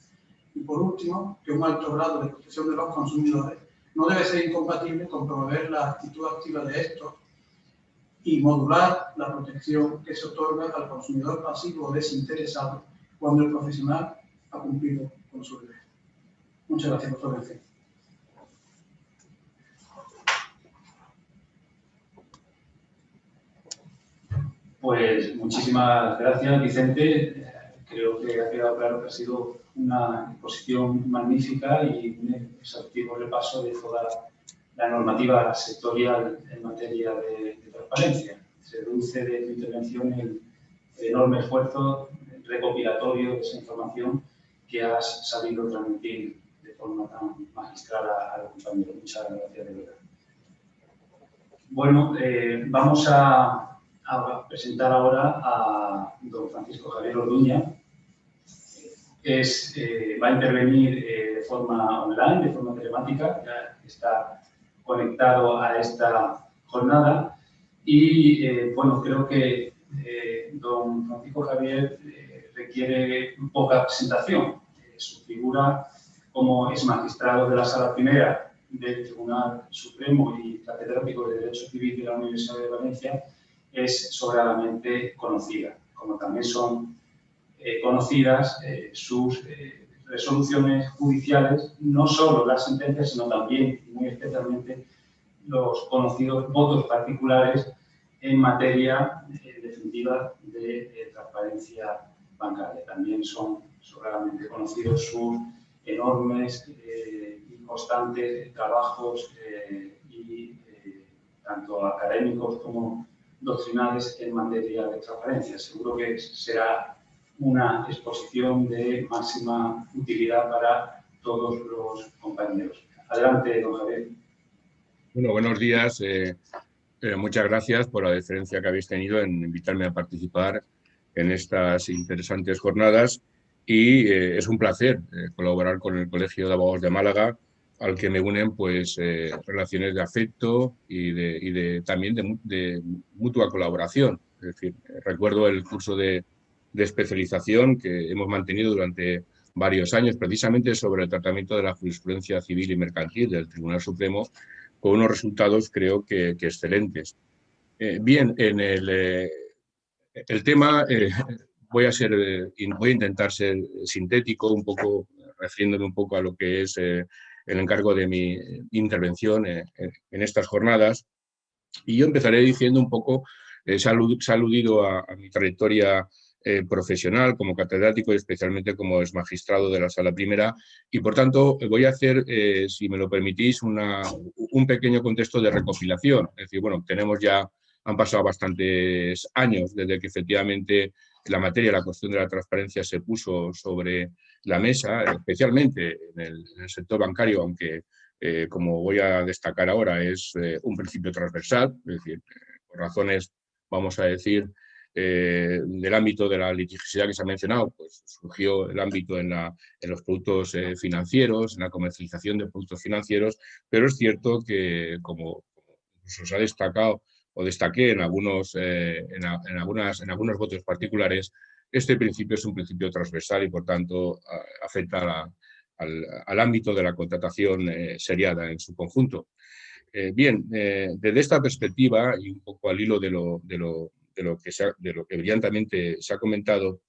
Y, por último, que un alto grado de protección de los consumidores no debe ser incompatible con promover la actitud activa de estos y modular la protección que se otorga al consumidor pasivo o desinteresado cuando el profesional ha cumplido con su deber. Muchas gracias por su atención. Pues muchísimas gracias, Vicente. Creo que ha quedado claro que ha sido una exposición magnífica y un exhaustivo repaso de toda la normativa sectorial en materia de transparencia. Se deduce de tu intervención el enorme esfuerzo recopilatorio de esa información que has sabido transmitir de forma tan magistral a los compañeros. Muchas gracias, de verdad. Bueno, vamos a presentar ahora a don Francisco Javier Orduña. Va a intervenir de forma online, de forma telemática, ya está conectado a esta jornada y, bueno, creo que don Francisco Javier requiere poca presentación. Su figura como ex magistrado de la Sala Primera del Tribunal Supremo y catedrático de Derecho Civil de la Universidad de Valencia es sobradamente conocida, como también son conocidas sus resoluciones judiciales, no solo las sentencias, sino también, y muy especialmente, los conocidos votos particulares en materia definitiva de transparencia bancaria. También son sobradamente conocidos sus enormes y constantes trabajos tanto académicos como doctrinales en materia de transparencia. Seguro que será una exposición de máxima utilidad para todos los compañeros. Adelante, don Javier. Bueno, buenos días. Muchas gracias por la deferencia que habéis tenido en invitarme a participar en estas interesantes jornadas y es un placer colaborar con el Colegio de Abogados de Málaga, al que me unen pues relaciones de afecto y también de mutua colaboración. Es decir, recuerdo el curso de especialización que hemos mantenido durante varios años, precisamente sobre el tratamiento de la jurisprudencia civil y mercantil del Tribunal Supremo, con unos resultados creo que excelentes. Bien, en el tema voy a intentar ser sintético, un poco refiriéndome un poco a lo que es el encargo de mi intervención en estas jornadas. Y yo empezaré diciendo un poco, se ha aludido a mi trayectoria profesional como catedrático y especialmente como exmagistrado de la Sala Primera y por tanto voy a hacer, si me lo permitís, un pequeño contexto de recopilación. Es decir, bueno, han pasado bastantes años desde que efectivamente la materia, la cuestión de la transparencia se puso sobre la mesa, especialmente en el sector bancario, aunque como voy a destacar ahora es un principio transversal, es decir, por razones, vamos a decir, del ámbito de la litigiosidad que se ha mencionado, pues surgió el ámbito en los productos financieros, en la comercialización de productos financieros, pero es cierto que, como os ha destacado o destaqué en algunos votos particulares, este principio es un principio transversal y, por tanto, afecta al ámbito de la contratación seriada en su conjunto. Bien, desde esta perspectiva y un poco al hilo de lo que brillantemente se ha comentado,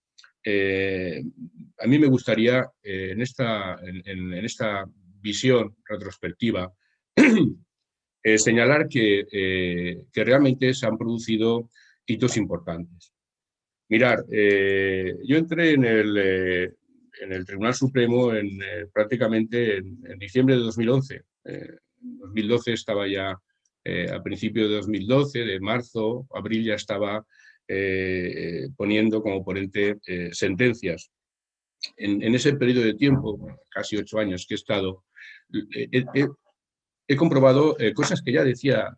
a mí me gustaría en esta visión retrospectiva señalar que realmente se han producido hitos importantes. Mirar, yo entré en el Tribunal Supremo prácticamente en diciembre de 2011. En 2012 estaba ya, a principios de 2012, de marzo, abril, ya estaba poniendo como ponente sentencias. En ese periodo de tiempo, casi 8 años que he estado, he comprobado cosas que ya decía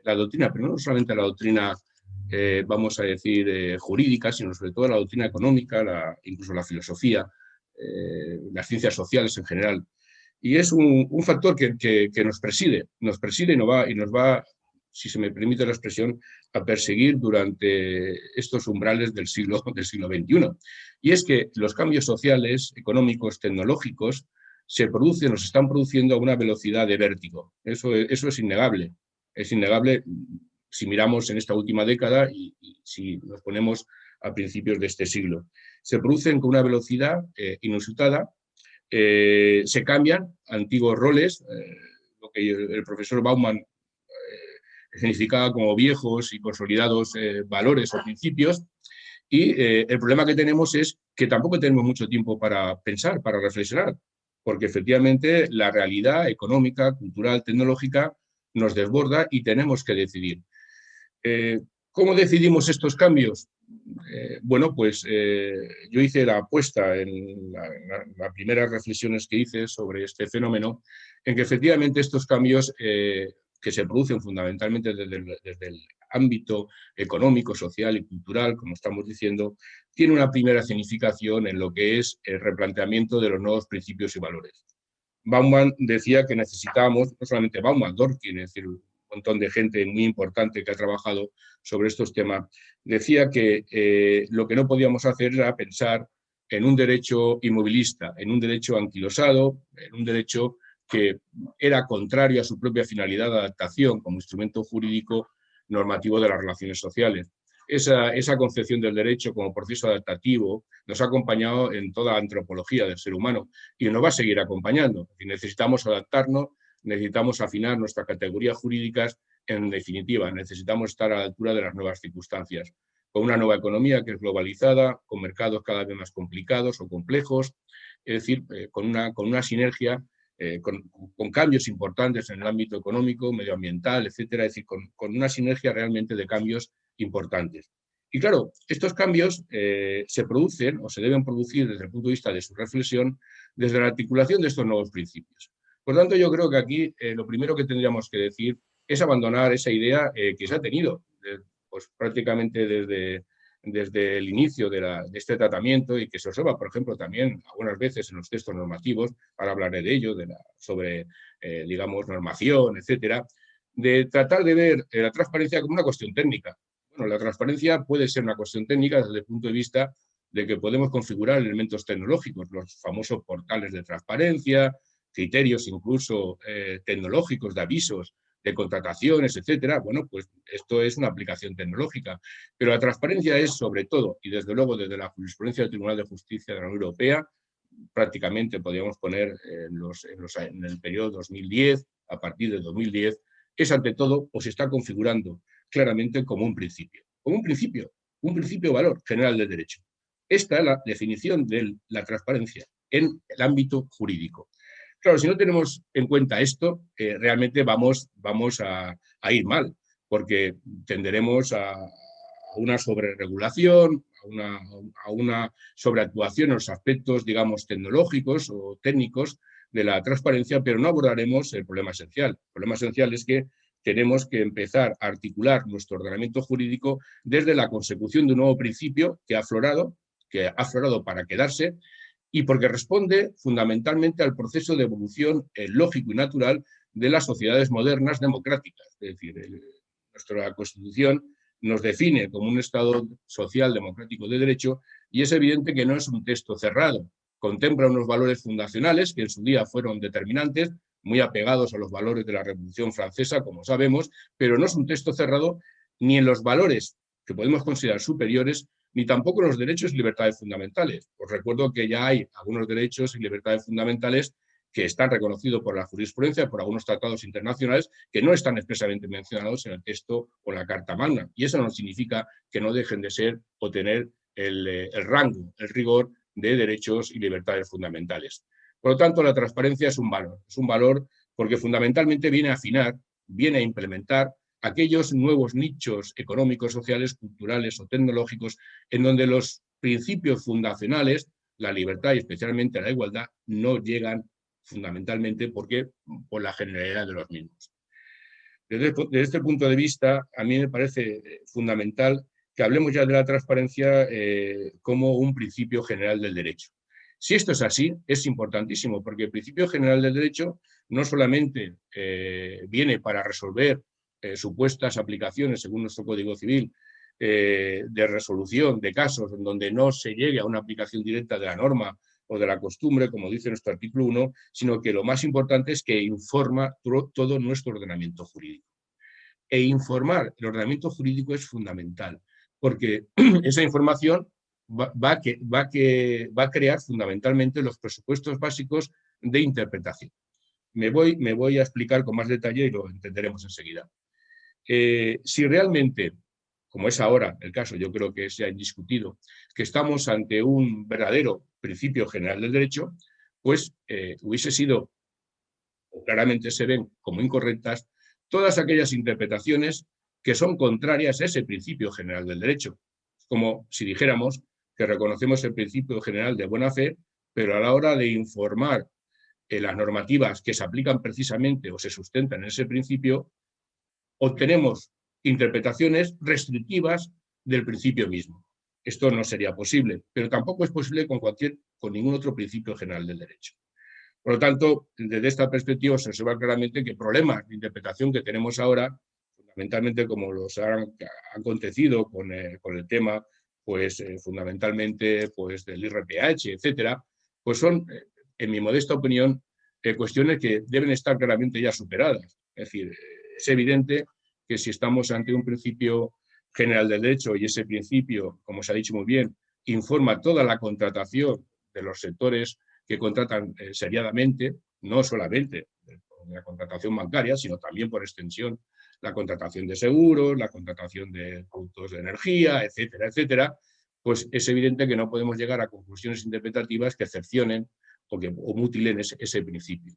la doctrina, pero no solamente la doctrina vamos a decir, jurídica, sino sobre todo la doctrina económica, incluso la filosofía, las ciencias sociales en general. Y es un factor que nos preside y nos va, si se me permite la expresión, a perseguir durante estos umbrales del siglo XXI. Y es que los cambios sociales, económicos, tecnológicos, se están produciendo a una velocidad de vértigo. Eso es innegable. Es innegable si miramos en esta última década y si nos ponemos a principios de este siglo. Se producen con una velocidad inusitada, se cambian antiguos roles, lo que el profesor Bauman significaba como viejos y consolidados valores o principios, y el problema que tenemos es que tampoco tenemos mucho tiempo para pensar, para reflexionar, porque efectivamente la realidad económica, cultural, tecnológica nos desborda y tenemos que decidir. ¿Cómo decidimos estos cambios? Bueno, pues yo hice la apuesta en las primeras reflexiones que hice sobre este fenómeno, en que efectivamente estos cambios que se producen fundamentalmente desde el ámbito económico, social y cultural, como estamos diciendo, tiene una primera significación en lo que es el replanteamiento de los nuevos principios y valores. Bauman decía que necesitábamos, no solamente Bauman, Dworkin, es decir, un montón de gente muy importante que ha trabajado sobre estos temas, decía que lo que no podíamos hacer era pensar en un derecho inmovilista, en un derecho anquilosado, en un derecho que era contrario a su propia finalidad de adaptación como instrumento jurídico normativo de las relaciones sociales. Esa concepción del derecho como proceso adaptativo nos ha acompañado en toda la antropología del ser humano y nos va a seguir acompañando. Y necesitamos adaptarnos, necesitamos afinar nuestras categorías jurídicas, en definitiva, necesitamos estar a la altura de las nuevas circunstancias, con una nueva economía que es globalizada, con mercados cada vez más complicados o complejos, es decir, con una sinergia, con cambios importantes en el ámbito económico, medioambiental, etcétera, es decir, con una sinergia realmente de cambios importantes. Y claro, estos cambios se producen o se deben producir desde el punto de vista de su reflexión, desde la articulación de estos nuevos principios. Por tanto, yo creo que aquí lo primero que tendríamos que decir es abandonar esa idea que se ha tenido pues, prácticamente desde el inicio de este tratamiento y que se observa, por ejemplo, también algunas veces en los textos normativos, ahora hablaré de ello, sobre, digamos, normación, etcétera, de tratar de ver la transparencia como una cuestión técnica. Bueno, la transparencia puede ser una cuestión técnica desde el punto de vista de que podemos configurar elementos tecnológicos, los famosos portales de transparencia, criterios incluso tecnológicos de avisos, de contrataciones, etcétera. Bueno, pues esto es una aplicación tecnológica. Pero la transparencia es sobre todo, y desde luego desde la jurisprudencia del Tribunal de Justicia de la Unión Europea, prácticamente podríamos poner en el periodo 2010, a partir de 2010, es ante todo o se está configurando claramente como un principio valor general del derecho. Esta es la definición de la transparencia en el ámbito jurídico. Claro, si no tenemos en cuenta esto, realmente vamos a ir mal, porque tenderemos a una sobreregulación, a una sobreactuación en los aspectos, digamos, tecnológicos o técnicos de la transparencia, pero no abordaremos el problema esencial. El problema esencial es que tenemos que empezar a articular nuestro ordenamiento jurídico desde la consecución de un nuevo principio que ha aflorado para quedarse, y porque responde fundamentalmente al proceso de evolución lógico y natural de las sociedades modernas democráticas. Es decir, nuestra Constitución nos define como un Estado social democrático de derecho y es evidente que no es un texto cerrado. Contempla unos valores fundacionales que en su día fueron determinantes, muy apegados a los valores de la Revolución Francesa, como sabemos, pero no es un texto cerrado ni en los valores que podemos considerar superiores, ni tampoco en los derechos y libertades fundamentales. Os recuerdo que ya hay algunos derechos y libertades fundamentales que están reconocidos por la jurisprudencia, por algunos tratados internacionales, que no están expresamente mencionados en el texto o en la Carta Magna. Y eso no significa que no dejen de ser o tener el rango, el rigor de derechos y libertades fundamentales. Por lo tanto, la transparencia es un valor porque fundamentalmente viene a afinar, viene a implementar aquellos nuevos nichos económicos, sociales, culturales o tecnológicos en donde los principios fundacionales, la libertad y especialmente la igualdad, no llegan fundamentalmente por la generalidad de los mismos. Desde este punto de vista, a mí me parece fundamental que hablemos ya de la transparencia como un principio general del derecho. Si esto es así, es importantísimo, porque el principio general del derecho no solamente viene para resolver supuestas aplicaciones, según nuestro Código Civil, de resolución de casos en donde no se llegue a una aplicación directa de la norma o de la costumbre, como dice nuestro artículo 1, sino que lo más importante es que informa todo nuestro ordenamiento jurídico. E informar el ordenamiento jurídico es fundamental, porque esa información va a crear fundamentalmente los presupuestos básicos de interpretación. Me voy a explicar con más detalle y lo entenderemos enseguida. Si realmente, como es ahora el caso, yo creo que se ha indiscutido, que estamos ante un verdadero principio general del derecho, pues hubiese sido, o claramente se ven como incorrectas, todas aquellas interpretaciones que son contrarias a ese principio general del derecho. Como si dijéramos que reconocemos el principio general de buena fe, pero a la hora de informar las normativas que se aplican precisamente o se sustentan en ese principio, obtenemos interpretaciones restrictivas del principio mismo. Esto no sería posible, pero tampoco es posible con ningún otro principio general del derecho. Por lo tanto, desde esta perspectiva se observa claramente que problemas de interpretación que tenemos ahora, fundamentalmente como los han acontecido con el tema, pues fundamentalmente pues, del IRPH, etcétera, pues son, en mi modesta opinión, cuestiones que deben estar claramente ya superadas. Es decir, es evidente que si estamos ante un principio general del derecho y ese principio, como se ha dicho muy bien, informa toda la contratación de los sectores que contratan seriadamente, no solamente la contratación bancaria, sino también por extensión la contratación de seguros, la contratación de productos de energía, etcétera, etcétera, pues es evidente que no podemos llegar a conclusiones interpretativas que cercionen o mutilen ese principio.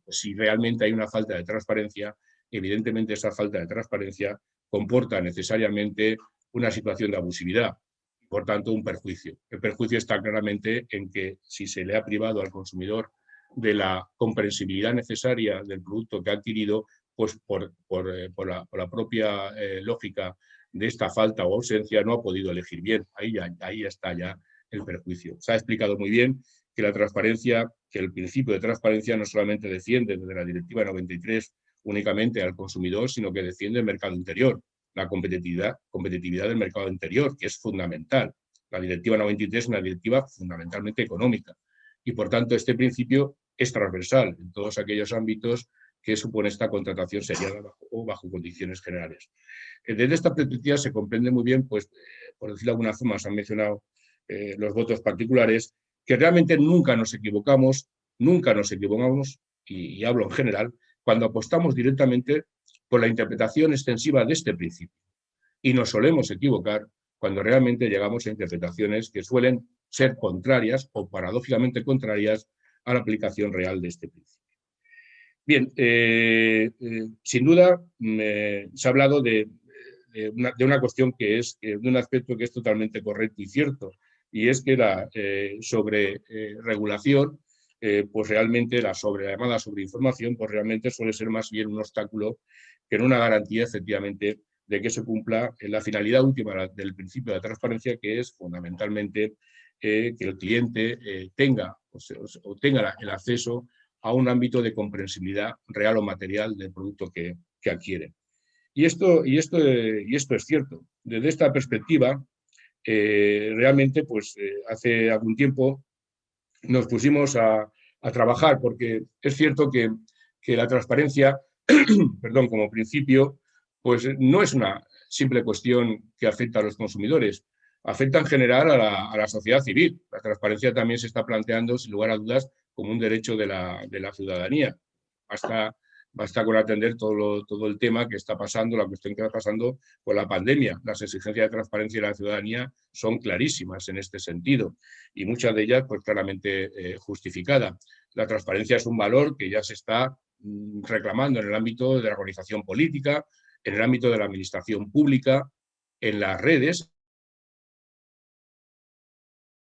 Pues si realmente hay una falta de transparencia, evidentemente esa falta de transparencia comporta necesariamente una situación de abusividad, por tanto un perjuicio. El perjuicio está claramente en que si se le ha privado al consumidor de la comprensibilidad necesaria del producto que ha adquirido, pues por la propia lógica de esta falta o ausencia no ha podido elegir bien. Ahí está ya el perjuicio. Se ha explicado muy bien que la transparencia, que el principio de transparencia no solamente defiende desde la Directiva 93 únicamente al consumidor, sino que defiende el mercado interior, la competitividad del mercado interior, que es fundamental. La Directiva 93 es una directiva fundamentalmente económica y, por tanto, este principio es transversal en todos aquellos ámbitos que supone esta contratación seriada bajo condiciones generales. Desde esta perspectiva se comprende muy bien, pues, por decirlo de alguna forma, se han mencionado los votos particulares, que realmente nunca nos equivocamos, y hablo en general, cuando apostamos directamente por la interpretación extensiva de este principio. Y nos solemos equivocar cuando realmente llegamos a interpretaciones que suelen ser contrarias o paradójicamente contrarias a la aplicación real de este principio. Bien, sin duda se ha hablado de una cuestión que es, de un aspecto que es totalmente correcto y cierto, y es que la regulación, pues realmente la llamada sobreinformación, pues realmente suele ser más bien un obstáculo que no una garantía, efectivamente, de que se cumpla la finalidad última del principio de transparencia, que es fundamentalmente que el cliente tenga el acceso a un ámbito de comprensibilidad real o material del producto que adquiere. Y esto es cierto. Desde esta perspectiva, realmente, pues hace algún tiempo nos pusimos a trabajar, porque es cierto que la transparencia, perdón, como principio, pues no es una simple cuestión que afecta a los consumidores, afecta en general a la sociedad civil. La transparencia también se está planteando, sin lugar a dudas, como un derecho de la ciudadanía. Basta con atender todo el tema que está pasando, la cuestión que está pasando con la pandemia. Las exigencias de transparencia de la ciudadanía son clarísimas en este sentido y muchas de ellas pues claramente justificadas. La transparencia es un valor que ya se está reclamando en el ámbito de la organización política, en el ámbito de la administración pública, en las redes,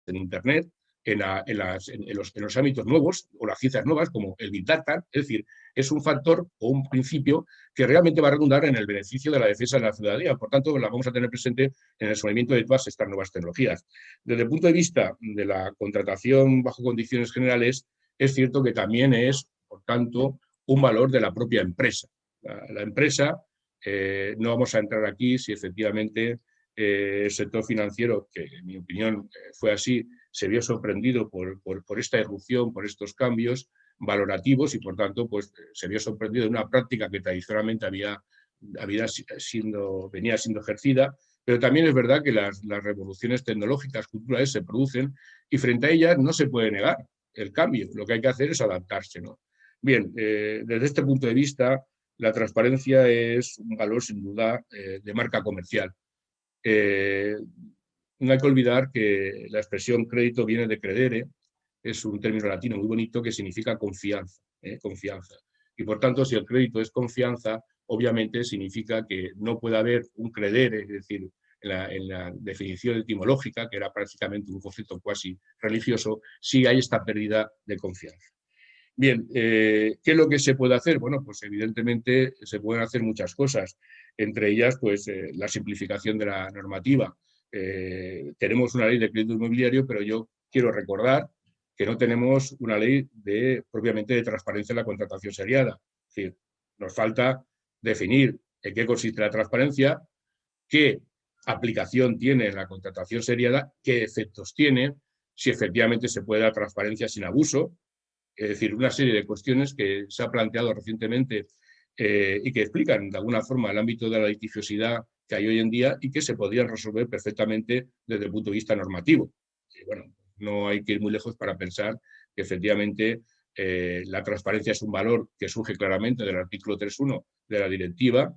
en Internet, en los ámbitos nuevos o las ciencias nuevas, como el Big Data. Es decir, es un factor o un principio que realmente va a redundar en el beneficio de la defensa de la ciudadanía. Por tanto, la vamos a tener presente en el sostenimiento de todas estas nuevas tecnologías. Desde el punto de vista de la contratación bajo condiciones generales, es cierto que también es, por tanto, un valor de la propia empresa. La empresa, no vamos a entrar aquí si efectivamente el sector financiero, que en mi opinión fue así, se vio sorprendido por esta irrupción, por estos cambios valorativos y, por tanto, pues, se vio sorprendido de una práctica que tradicionalmente venía siendo ejercida, pero también es verdad que las revoluciones tecnológicas, culturales se producen y frente a ellas no se puede negar el cambio. Lo que hay que hacer es adaptarse, ¿no? Bien, desde este punto de vista, la transparencia es un valor sin duda de marca comercial. No hay que olvidar que la expresión crédito viene de credere, es un término latino muy bonito que significa confianza, confianza. Y por tanto, si el crédito es confianza, obviamente significa que no puede haber un credere, es decir, en la definición etimológica, que era prácticamente un concepto cuasi religioso, si hay esta pérdida de confianza. Bien, ¿qué es lo que se puede hacer? Bueno, pues evidentemente se pueden hacer muchas cosas, entre ellas pues la simplificación de la normativa. Tenemos una ley de crédito inmobiliario, pero yo quiero recordar que no tenemos una ley propiamente de transparencia en la contratación seriada. Es decir, nos falta definir en qué consiste la transparencia, qué aplicación tiene en la contratación seriada, qué efectos tiene, si efectivamente se puede dar transparencia sin abuso. Es decir, una serie de cuestiones que se ha planteado recientemente y que explican de alguna forma el ámbito de la litigiosidad que hay hoy en día y que se podrían resolver perfectamente desde el punto de vista normativo. Y bueno, no hay que ir muy lejos para pensar que efectivamente la transparencia es un valor que surge claramente del artículo 3.1 de la directiva.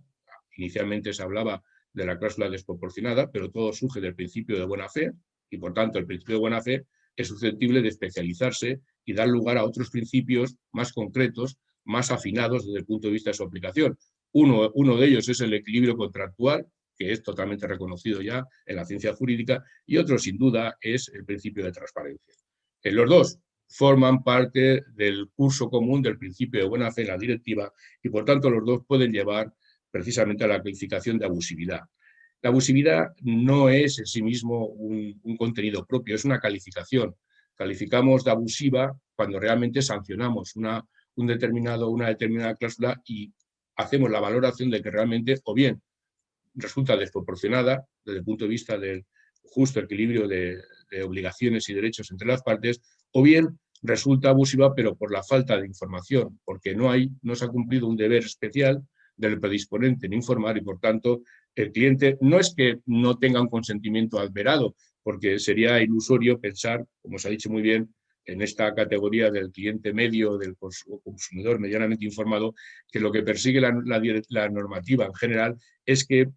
Inicialmente se hablaba de la cláusula desproporcionada, pero todo surge del principio de buena fe y, por tanto, el principio de buena fe es susceptible de especializarse y dar lugar a otros principios más concretos, más afinados desde el punto de vista de su aplicación. Uno de ellos es el equilibrio contractual, que es totalmente reconocido ya en la ciencia jurídica, y otro, sin duda, es el principio de transparencia. Los dos forman parte del curso común del principio de buena fe en la directiva y, por tanto, los dos pueden llevar precisamente a la calificación de abusividad. La abusividad no es en sí mismo un contenido propio, es una calificación. Calificamos de abusiva cuando realmente sancionamos una determinada cláusula y hacemos la valoración de que realmente o bien resulta desproporcionada desde el punto de vista del justo equilibrio de obligaciones y derechos entre las partes, o bien resulta abusiva pero por la falta de información, porque no se ha cumplido un deber especial del predisponente en informar y, por tanto, el cliente no es que no tenga un consentimiento adverado, porque sería ilusorio pensar, como se ha dicho muy bien, en esta categoría del cliente medio, del consumidor medianamente informado, que lo que persigue la normativa en general es que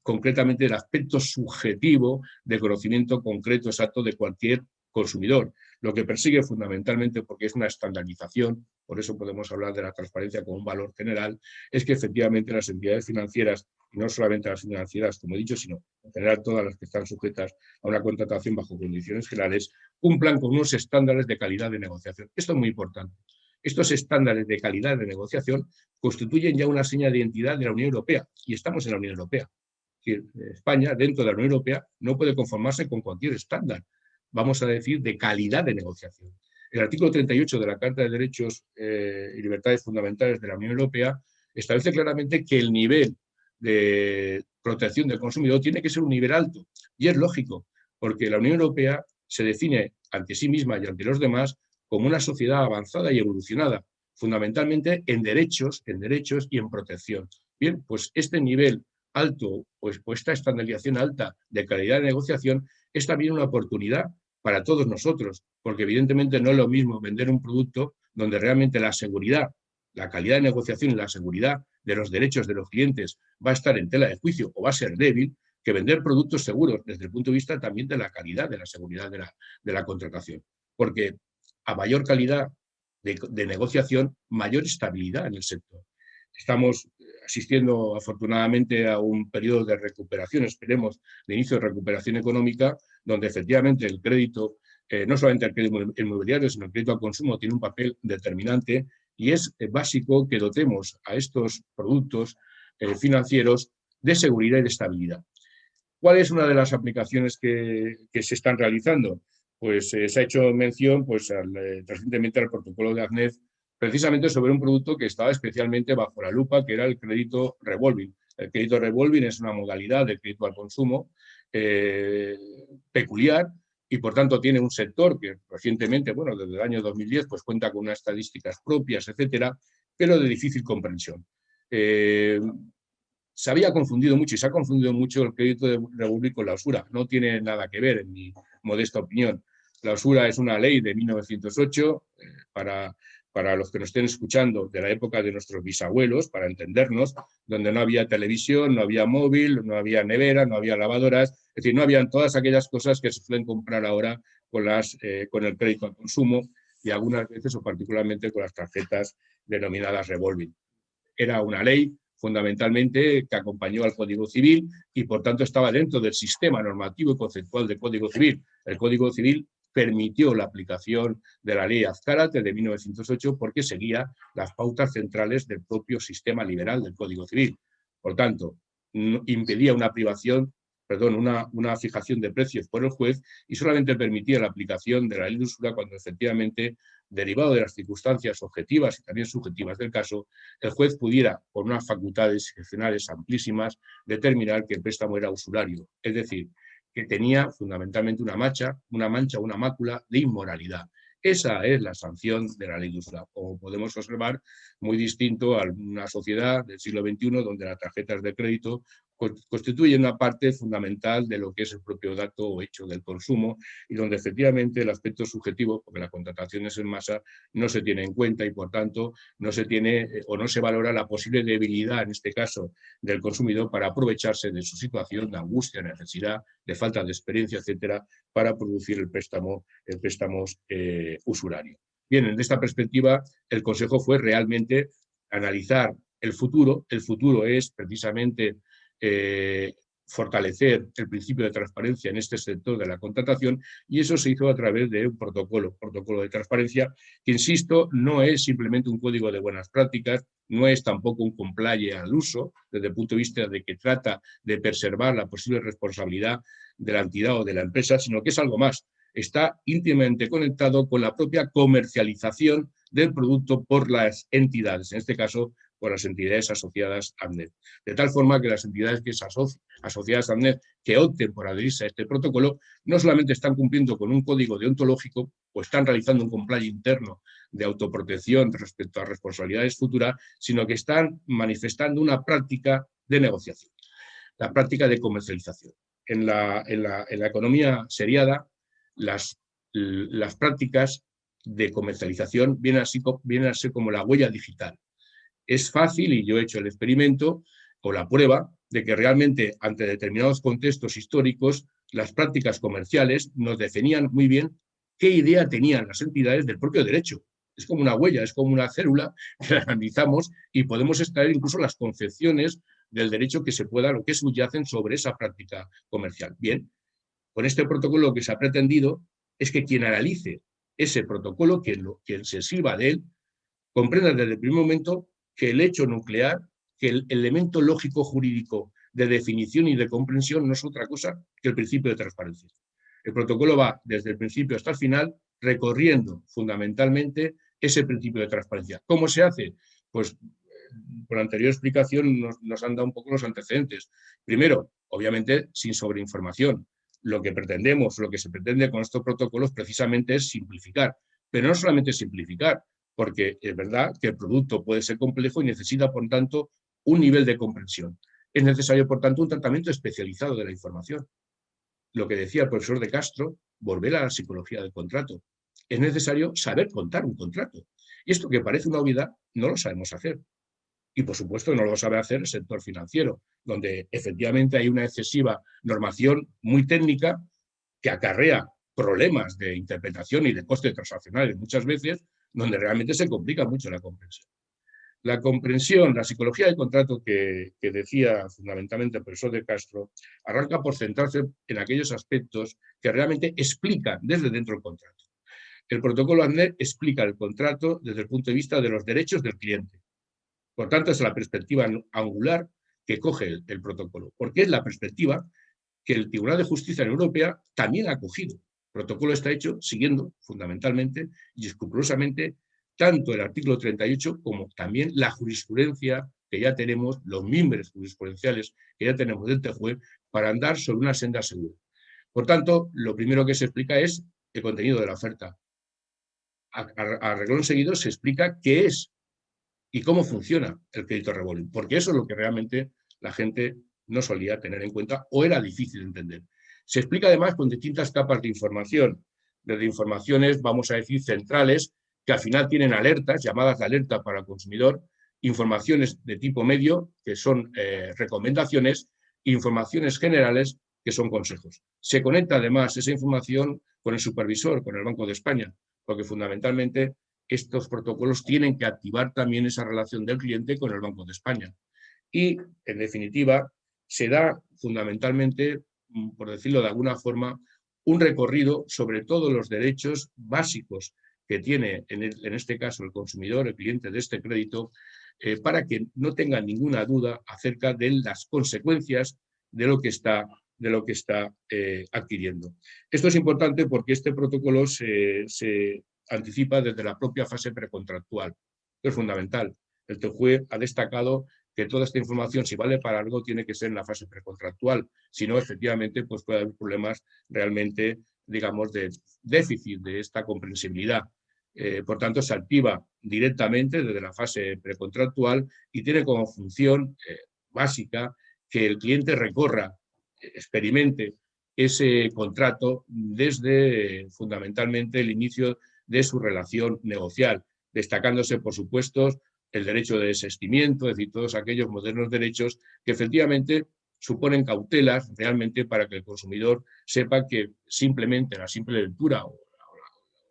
concretamente el aspecto subjetivo del conocimiento concreto exacto de cualquier consumidor. Lo que persigue fundamentalmente, porque es una estandarización, por eso podemos hablar de la transparencia como un valor general, es que efectivamente las entidades financieras, y no solamente las financieras, como he dicho, sino en general todas las que están sujetas a una contratación bajo condiciones generales, cumplan con unos estándares de calidad de negociación. Esto es muy importante. Estos estándares de calidad de negociación constituyen ya una seña de identidad de la Unión Europea, y estamos en la Unión Europea. Es decir, España, dentro de la Unión Europea, no puede conformarse con cualquier estándar, vamos a decir, de calidad de negociación. El artículo 38 de la Carta de Derechos y Libertades Fundamentales de la Unión Europea establece claramente que el nivel de protección del consumidor tiene que ser un nivel alto. Y es lógico, porque la Unión Europea se define ante sí misma y ante los demás como una sociedad avanzada y evolucionada, fundamentalmente en derechos y en protección. Bien, pues este nivel alto, pues esta estandarización alta de calidad de negociación es también una oportunidad para todos nosotros, porque evidentemente no es lo mismo vender un producto donde realmente la seguridad, la calidad de negociación y la seguridad de los derechos de los clientes va a estar en tela de juicio o va a ser débil, que vender productos seguros desde el punto de vista también de la calidad, de la seguridad de la contratación. Porque a mayor calidad de negociación, mayor estabilidad en el sector. Estamos asistiendo afortunadamente a un periodo de recuperación, esperemos, de inicio de recuperación económica, donde efectivamente el crédito no solamente el crédito inmobiliario, sino el crédito al consumo tiene un papel determinante y es básico que dotemos a estos productos financieros de seguridad y de estabilidad. ¿Cuál es una de las aplicaciones que se están realizando? Pues se ha hecho mención pues, recientemente al protocolo de AFNEF, precisamente sobre un producto que estaba especialmente bajo la lupa, que era el crédito revolving. El crédito revolving es una modalidad de crédito al consumo peculiar y, por tanto, tiene un sector que recientemente, bueno, desde el año 2010, pues cuenta con unas estadísticas propias, etcétera, pero de difícil comprensión. Se había confundido mucho y se ha confundido mucho el crédito de revolving con la usura. No tiene nada que ver, en mi modesta opinión. La usura es una ley de 1908 para los que nos estén escuchando, de la época de nuestros bisabuelos, para entendernos, donde no había televisión, no había móvil, no había nevera, no había lavadoras, es decir, no habían todas aquellas cosas que se suelen comprar ahora con el crédito al consumo y algunas veces o particularmente con las tarjetas denominadas revolving. Era una ley fundamentalmente que acompañó al Código Civil y por tanto estaba dentro del sistema normativo y conceptual del Código Civil. El Código Civil permitió la aplicación de la ley Azcárate de 1908 porque seguía las pautas centrales del propio sistema liberal del Código Civil. Por tanto, impedía una fijación de precios por el juez y solamente permitía la aplicación de la ley de usura cuando efectivamente, derivado de las circunstancias objetivas y también subjetivas del caso, el juez pudiera, con unas facultades discrecionales amplísimas, determinar que el préstamo era usurario, es decir, que tenía fundamentalmente una mancha, una mácula de inmoralidad. Esa es la sanción de la ley de usura, como podemos observar, muy distinto a una sociedad del siglo XXI donde las tarjetas de crédito constituyen una parte fundamental de lo que es el propio dato o hecho del consumo y donde efectivamente el aspecto subjetivo, porque la contratación es en masa, no se tiene en cuenta y por tanto no se tiene o no se valora la posible debilidad, en este caso, del consumidor para aprovecharse de su situación de angustia, necesidad, de falta de experiencia, etcétera, para producir el préstamo usurario. Bien, en esta perspectiva, el consejo fue realmente analizar el futuro. El futuro es precisamente fortalecer el principio de transparencia en este sector de la contratación y eso se hizo a través de un protocolo de transparencia que, insisto, no es simplemente un código de buenas prácticas, no es tampoco un compliance al uso, desde el punto de vista de que trata de preservar la posible responsabilidad de la entidad o de la empresa, sino que es algo más. Está íntimamente conectado con la propia comercialización del producto por las entidades, en este caso por las entidades asociadas a AFNEF. De tal forma que las entidades que se asociadas a AFNEF que opten por adherirse a este protocolo no solamente están cumpliendo con un código deontológico o están realizando un compliance interno de autoprotección respecto a responsabilidades futuras, sino que están manifestando una práctica de negociación, la práctica de comercialización. En la economía seriada, las prácticas de comercialización vienen a ser como la huella digital. Es fácil, y yo he hecho el experimento o la prueba, de que realmente ante determinados contextos históricos las prácticas comerciales nos definían muy bien qué idea tenían las entidades del propio derecho. Es como una huella, es como una célula que la analizamos y podemos extraer incluso las concepciones del derecho que se puedan o que subyacen sobre esa práctica comercial. Bien, con este protocolo lo que se ha pretendido es que quien analice ese protocolo, quien se sirva de él, comprenda desde el primer momento que el hecho nuclear, que el elemento lógico jurídico de definición y de comprensión no es otra cosa que el principio de transparencia. El protocolo va desde el principio hasta el final recorriendo fundamentalmente ese principio de transparencia. ¿Cómo se hace? Pues por la anterior explicación nos han dado un poco los antecedentes. Primero, obviamente, sin sobreinformación. Lo que pretendemos, lo que se pretende con estos protocolos precisamente es simplificar, pero no solamente simplificar, porque es verdad que el producto puede ser complejo y necesita, por tanto, un nivel de comprensión. Es necesario, por tanto, un tratamiento especializado de la información. Lo que decía el profesor de Castro, volver a la psicología del contrato. Es necesario saber contar un contrato. Y esto que parece una obviedad, no lo sabemos hacer. Y, por supuesto, no lo sabe hacer el sector financiero, donde efectivamente hay una excesiva normación muy técnica que acarrea problemas de interpretación y de coste transaccionales muchas veces, donde realmente se complica mucho la comprensión. La comprensión, la psicología del contrato que decía fundamentalmente el profesor de Castro, arranca por centrarse en aquellos aspectos que realmente explican desde dentro el contrato. El protocolo ACNER explica el contrato desde el punto de vista de los derechos del cliente. Por tanto, es la perspectiva angular que coge el protocolo, porque es la perspectiva que el Tribunal de Justicia de la Unión Europea también ha cogido. El protocolo está hecho siguiendo fundamentalmente y escrupulosamente tanto el artículo 38 como también la jurisprudencia que ya tenemos, los mimbres jurisprudenciales que ya tenemos del TJUE, para andar sobre una senda segura. Por tanto, lo primero que se explica es el contenido de la oferta. A renglón seguido se explica qué es y cómo funciona el crédito revolving, porque eso es lo que realmente la gente no solía tener en cuenta o era difícil de entender. Se explica además con distintas capas de información, desde informaciones, vamos a decir, centrales, que al final tienen alertas, llamadas de alerta para el consumidor, informaciones de tipo medio, que son recomendaciones, informaciones generales, que son consejos. Se conecta además esa información con el supervisor, con el Banco de España, porque fundamentalmente estos protocolos tienen que activar también esa relación del cliente con el Banco de España. Y, en definitiva, se da fundamentalmente, por decirlo de alguna forma, un recorrido sobre todos los derechos básicos que tiene, en este caso, el consumidor, el cliente de este crédito, para que no tenga ninguna duda acerca de las consecuencias de lo que está adquiriendo. Esto es importante porque este protocolo se anticipa desde la propia fase precontractual. Es fundamental. El TJUE ha destacado que toda esta información, si vale para algo, tiene que ser en la fase precontractual. Si no, efectivamente, pues puede haber problemas realmente, digamos, de déficit de esta comprensibilidad. Por tanto, se activa directamente desde la fase precontractual y tiene como función básica que el cliente recorra, experimente ese contrato desde fundamentalmente el inicio de su relación negocial, destacándose, por supuesto, el derecho de desistimiento, es decir, todos aquellos modernos derechos que efectivamente suponen cautelas realmente para que el consumidor sepa que simplemente la simple lectura o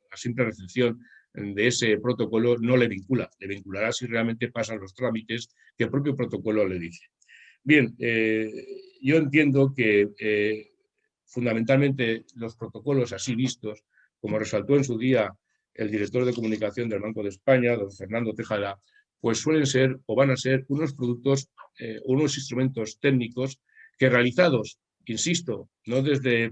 la simple recepción de ese protocolo no le vincula, le vinculará si realmente pasan los trámites que el propio protocolo le dice. Bien, yo entiendo que fundamentalmente los protocolos así vistos, como resaltó en su día el director de comunicación del Banco de España, don Fernando Tejada, pues suelen ser o van a ser unos productos, unos instrumentos técnicos que realizados, insisto, no desde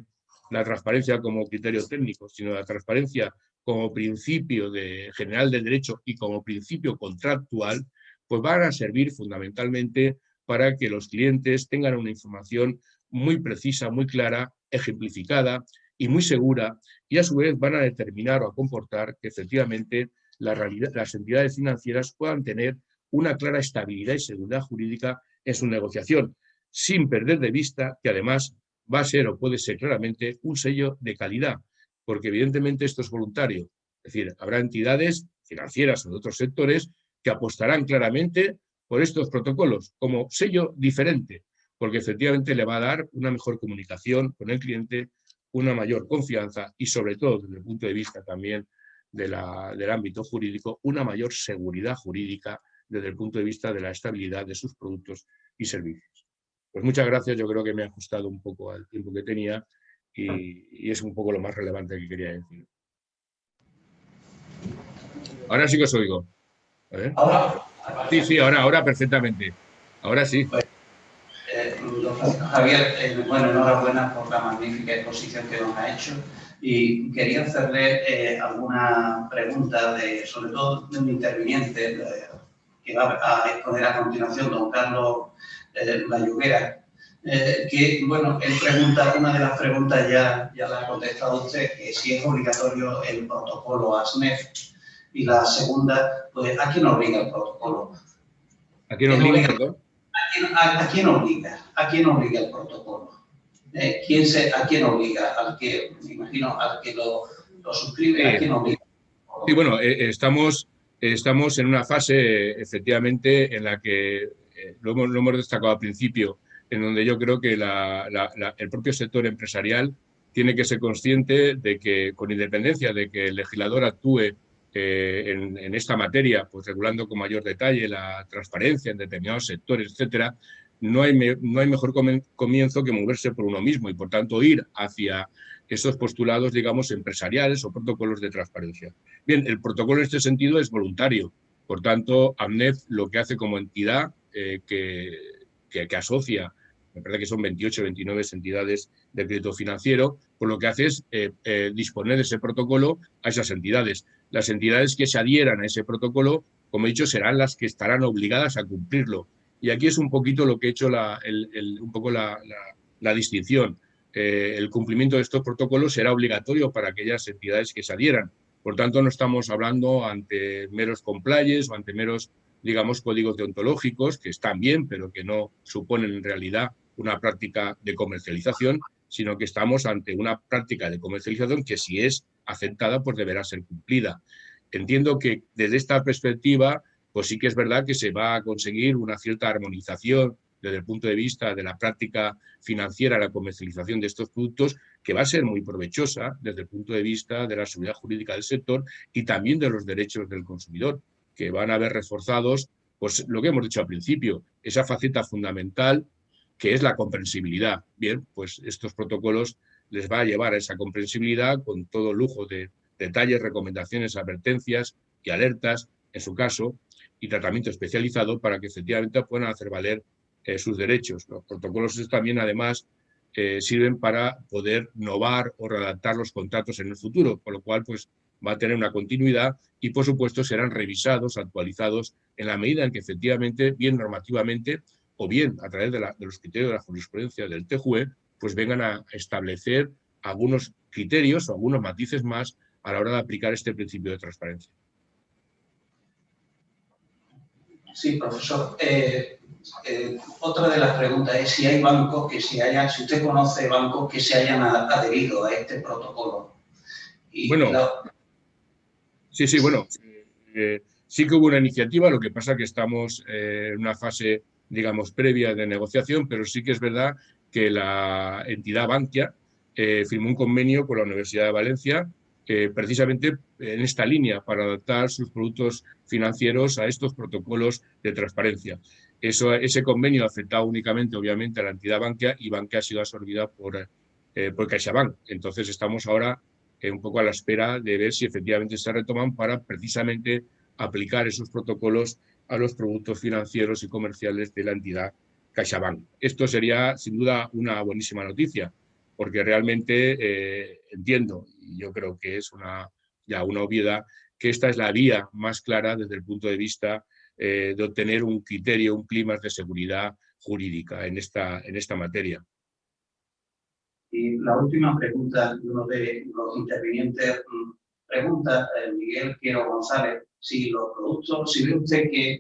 la transparencia como criterio técnico, sino la transparencia como principio general del derecho y como principio contractual, pues van a servir fundamentalmente para que los clientes tengan una información muy precisa, muy clara, ejemplificada y muy segura, y a su vez van a determinar o a comportar que efectivamente las entidades financieras puedan tener una clara estabilidad y seguridad jurídica en su negociación, sin perder de vista que además va a ser o puede ser claramente un sello de calidad, porque evidentemente esto es voluntario. Es decir, habrá entidades financieras o de otros sectores que apostarán claramente por estos protocolos como sello diferente, porque efectivamente le va a dar una mejor comunicación con el cliente, una mayor confianza y sobre todo desde el punto de vista también del ámbito jurídico, una mayor seguridad jurídica desde el punto de vista de la estabilidad de sus productos y servicios. Pues muchas gracias, yo creo que me he ajustado un poco al tiempo que tenía y es un poco lo más relevante que quería decir. Ahora sí que os oigo. ¿Ahora? Sí, ahora perfectamente. Ahora sí. Javier, bueno, enhorabuena por la magnífica exposición que nos ha hecho y quería hacerle alguna pregunta, sobre todo de un interviniente que va a exponer a continuación, don Carlos Bayuguera, que, bueno, él pregunta, una de las preguntas ya la ha contestado usted, que si es obligatorio el protocolo ASMEF, y la segunda, pues, ¿a quién obliga el protocolo? ¿A quién obliga, perdón? ¿A quién obliga? ¿A quién obliga el protocolo? ¿A quién obliga? Al que, me imagino, al que lo suscribe, ¿a quién obliga? Sí, bueno, estamos en una fase, efectivamente, en la que lo hemos destacado al principio, en donde yo creo que el propio sector empresarial tiene que ser consciente de que, con independencia de que el legislador actúe en esta materia, pues regulando con mayor detalle la transparencia en determinados sectores, etcétera, no hay mejor comienzo que moverse por uno mismo y, por tanto, ir hacia esos postulados, digamos, empresariales o protocolos de transparencia. Bien, el protocolo en este sentido es voluntario. Por tanto, AMNEF lo que hace como entidad que asocia, me parece que son 28 o 29 entidades de crédito financiero, pues lo que hace es disponer de ese protocolo a esas entidades. Las entidades que se adhieran a ese protocolo, como he dicho, serán las que estarán obligadas a cumplirlo. Y aquí es un poquito lo que he hecho la distinción. El cumplimiento de estos protocolos será obligatorio para aquellas entidades que se adhieran. Por tanto, no estamos hablando ante meros compliance o ante meros, digamos, códigos deontológicos, que están bien, pero que no suponen en realidad una práctica de comercialización, sino que estamos ante una práctica de comercialización que, si es aceptada, pues deberá ser cumplida. Entiendo que desde esta perspectiva, pues sí que es verdad que se va a conseguir una cierta armonización desde el punto de vista de la práctica financiera, la comercialización de estos productos, que va a ser muy provechosa desde el punto de vista de la seguridad jurídica del sector y también de los derechos del consumidor, que van a ver reforzados, pues lo que hemos dicho al principio, esa faceta fundamental que es la comprensibilidad. Bien, pues estos protocolos les va a llevar a esa comprensibilidad con todo lujo de detalles, recomendaciones, advertencias y alertas, en su caso, y tratamiento especializado para que efectivamente puedan hacer valer sus derechos. Los protocolos también, además, sirven para poder innovar o redactar los contratos en el futuro, con lo cual pues, va a tener una continuidad y, por supuesto, serán revisados, actualizados en la medida en que efectivamente, bien normativamente o bien a través de los criterios de la jurisprudencia del TJUE, pues vengan a establecer algunos criterios o algunos matices más a la hora de aplicar este principio de transparencia. Sí, profesor. Otra de las preguntas es si hay bancos si usted conoce bancos que se hayan adherido a este protocolo. Sí, bueno, sí que hubo una iniciativa, lo que pasa que estamos en una fase, digamos, previa de negociación, pero sí que es verdad que la entidad Bankia firmó un convenio con la Universidad de Valencia precisamente en esta línea para adaptar sus productos financieros a estos protocolos de transparencia. Ese convenio afectaba únicamente, obviamente, a la entidad Bankia y Bankia ha sido absorbida por CaixaBank. Entonces, estamos ahora un poco a la espera de ver si efectivamente se retoman para precisamente aplicar esos protocolos a los productos financieros y comerciales de la entidad CaixaBank. Esto sería, sin duda, una buenísima noticia, porque realmente entiendo, y yo creo que es ya una obviedad, que esta es la vía más clara desde el punto de vista de obtener un criterio, un clima de seguridad jurídica en esta materia. Y la última pregunta de uno de los intervinientes pregunta, Miguel Quiero González, si ve usted que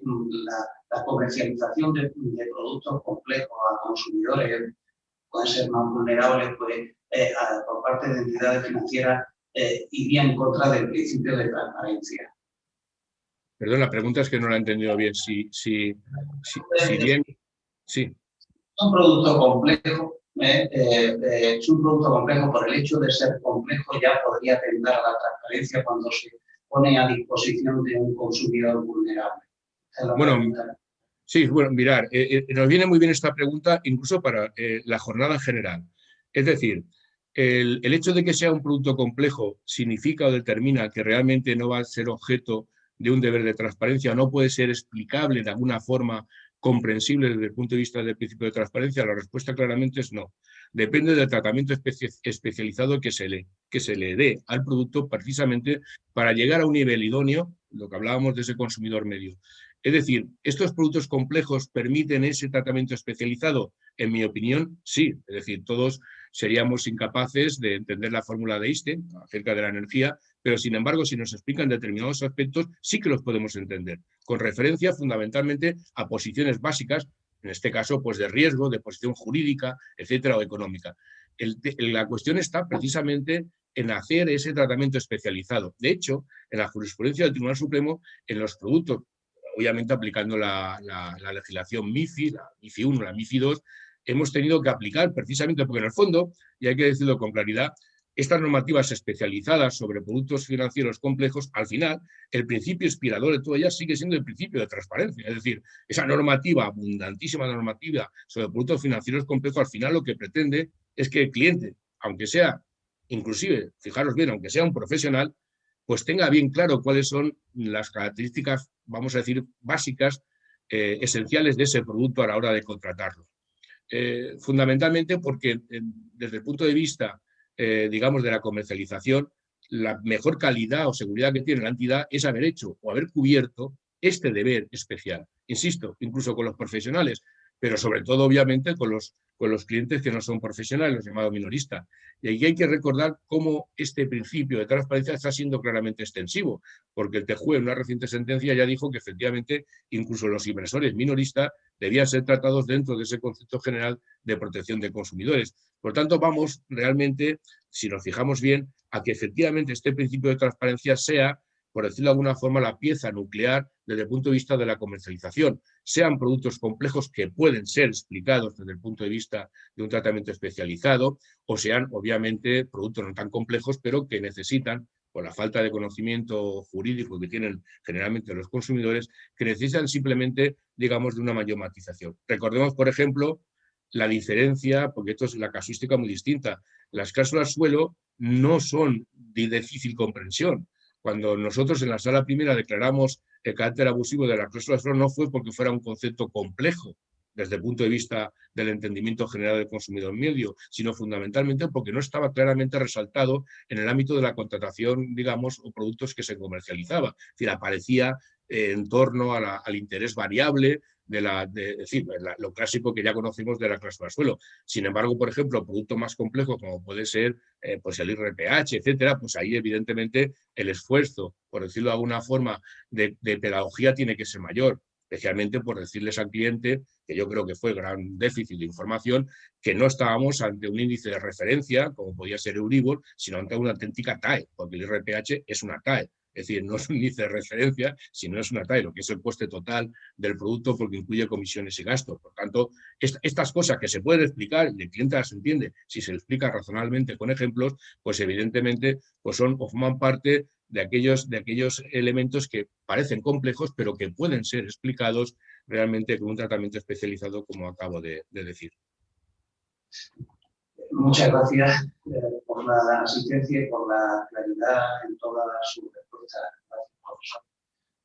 la comercialización de productos complejos a consumidores pueden ser más vulnerables por parte de entidades financieras iría en contra del principio de transparencia. Perdón, la pregunta es que no la he entendido bien. Si bien... Sí. Un producto complejo, es un producto complejo, por el hecho de ser complejo ya podría atentar a la transparencia cuando se pone a disposición de un consumidor vulnerable. Bueno, sí, bueno, mirar, nos viene muy bien esta pregunta incluso para la jornada en general. Es decir, el hecho de que sea un producto complejo significa o determina que realmente no va a ser objeto de un deber de transparencia, no puede ser explicable de alguna forma comprensible desde el punto de vista del principio de transparencia. La respuesta claramente es no. Depende del tratamiento especializado que se le dé al producto precisamente para llegar a un nivel idóneo, lo que hablábamos de ese consumidor medio. Es decir, ¿estos productos complejos permiten ese tratamiento especializado? En mi opinión, sí. Es decir, todos seríamos incapaces de entender la fórmula de Einstein acerca de la energía, pero sin embargo, si nos explican determinados aspectos, sí que los podemos entender, con referencia fundamentalmente a posiciones básicas, en este caso, pues de riesgo, de posición jurídica, etcétera, o económica. La cuestión está precisamente en hacer ese tratamiento especializado. De hecho, en la jurisprudencia del Tribunal Supremo, en los productos, obviamente aplicando la legislación MiFID, la MiFID 1, la MiFID 2, hemos tenido que aplicar precisamente porque en el fondo, y hay que decirlo con claridad, estas normativas especializadas sobre productos financieros complejos, al final, el principio inspirador de todo ellas sigue siendo el principio de transparencia. Es decir, esa normativa, abundantísima normativa sobre productos financieros complejos, al final lo que pretende es que el cliente, aunque sea, inclusive, fijaros bien, aunque sea un profesional, pues tenga bien claro cuáles son las características, vamos a decir, básicas, esenciales de ese producto a la hora de contratarlo. Fundamentalmente porque desde el punto de vista, digamos, de la comercialización, la mejor calidad o seguridad que tiene la entidad es haber hecho o haber cubierto este deber especial. Insisto, incluso con los profesionales, pero sobre todo, obviamente, con los clientes que no son profesionales, los llamados minoristas. Y aquí hay que recordar cómo este principio de transparencia está siendo claramente extensivo, porque el TJUE, en una reciente sentencia, ya dijo que efectivamente incluso los inversores minoristas debían ser tratados dentro de ese concepto general de protección de consumidores. Por tanto, vamos realmente, si nos fijamos bien, a que efectivamente este principio de transparencia sea, por decirlo de alguna forma, la pieza nuclear desde el punto de vista de la comercialización. Sean productos complejos que pueden ser explicados desde el punto de vista de un tratamiento especializado, o sean, obviamente, productos no tan complejos, pero que necesitan, por la falta de conocimiento jurídico que tienen generalmente los consumidores, que necesitan simplemente, digamos, de una mayor matización. Recordemos, por ejemplo, la diferencia, porque esto es la casuística muy distinta. Las cláusulas suelo no son de difícil comprensión. Cuando nosotros en la sala primera declaramos el carácter abusivo de la cláusula suelo, no fue porque fuera un concepto complejo desde el punto de vista del entendimiento general del consumidor medio, sino fundamentalmente porque no estaba claramente resaltado en el ámbito de la contratación, digamos, o productos que se comercializaba. Es decir, aparecía en torno al interés variable, es decir, lo clásico que ya conocemos de la cláusula suelo. Sin embargo, por ejemplo, productos más complejos como puede ser pues el IRPH, etcétera, pues ahí evidentemente el esfuerzo, por decirlo de alguna forma, de pedagogía tiene que ser mayor, especialmente por decirles al cliente, que yo creo que fue gran déficit de información, que no estábamos ante un índice de referencia, como podía ser Euribor, sino ante una auténtica TAE, porque el IRPH es una TAE. Es decir, no es un índice de referencia, sino es una TAE, lo que es el coste total del producto porque incluye comisiones y gastos. Por tanto, estas cosas que se pueden explicar y el cliente las entiende, si se le explica razonablemente con ejemplos, pues evidentemente pues son o forman parte de aquellos elementos que parecen complejos, pero que pueden ser explicados realmente con un tratamiento especializado, como acabo de decir. Muchas gracias por la asistencia y por la claridad en todas sus respuestas.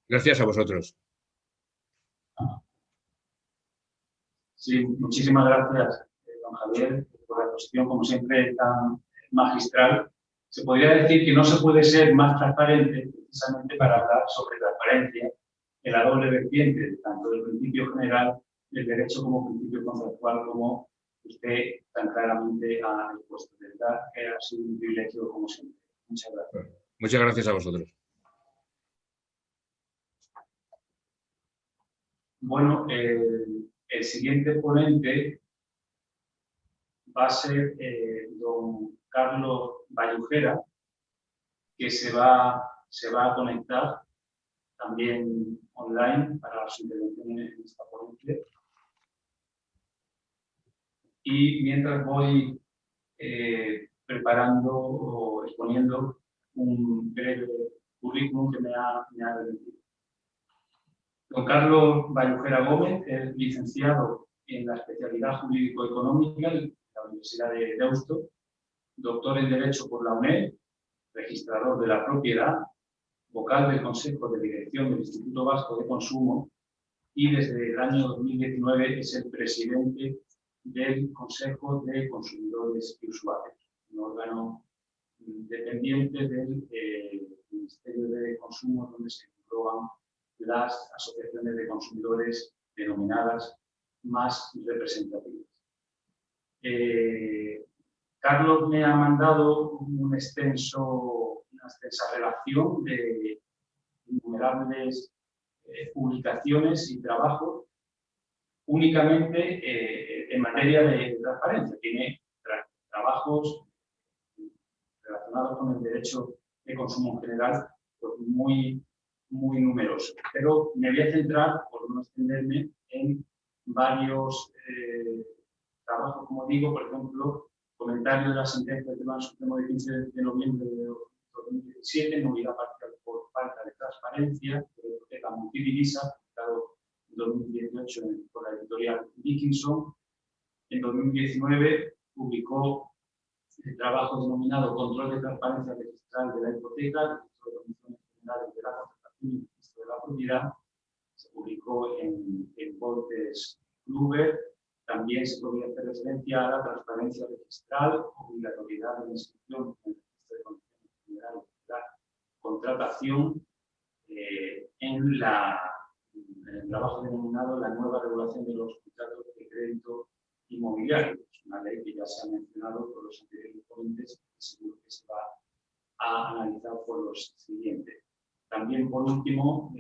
Gracias a vosotros. Sí, muchísimas gracias, don Javier, por la exposición, como siempre, tan magistral. Se podría decir que no se puede ser más transparente, precisamente para hablar sobre transparencia en la doble vertiente, tanto del principio general del derecho como principio contractual, como usted tan claramente ha expuesto. De verdad que ha sido un privilegio, como siempre. Muchas gracias. Muchas gracias a vosotros. Bueno, el siguiente ponente va a ser don Carlos Vallujera, que se va a conectar también online para su intervención en esta ponencia. Y mientras voy preparando o exponiendo un breve currículum que me ha remitido. Don Carlos Vallujera Gómez es licenciado en la especialidad jurídico-económica de la Universidad de Deusto, doctor en Derecho por la UNED, registrador de la propiedad, vocal del Consejo de Dirección del Instituto Vasco de Consumo y desde el año 2019 es el presidente del Consejo de Consumidores y Usuarios, un órgano dependiente del Ministerio de Consumo donde se engloban las asociaciones de consumidores denominadas más representativas. Carlos me ha mandado una extensa relación de innumerables publicaciones y trabajos únicamente en materia de transparencia. Tiene trabajos relacionados con el derecho de consumo en general pues muy numerosos. Pero me voy a centrar, por no extenderme, en varios trabajos, como digo, por ejemplo, comentar comentario de la sentencia del Tribunal Supremo de 15 de noviembre de 2017, nulidad parcial por falta de transparencia, de la multidivisa, publicado en 2018 por la editorial Dickinson. En 2019 publicó el trabajo denominado Control de Transparencia Registral de la Hipoteca, Registro de Condiciones Generales de la Contratación y Registro de la Propiedad. Se publicó en Voltes Kluber. También se podría hacer referencia a la transparencia registral, obligatoriedad de la inscripción en el Registro de Condiciones Generales de la Contratación, en el trabajo denominado la nueva regulación de los contratos de crédito inmobiliario. Es una ley que ya se ha mencionado por los anteriores ponentes y seguro que se va a analizar por los siguientes. También, por último,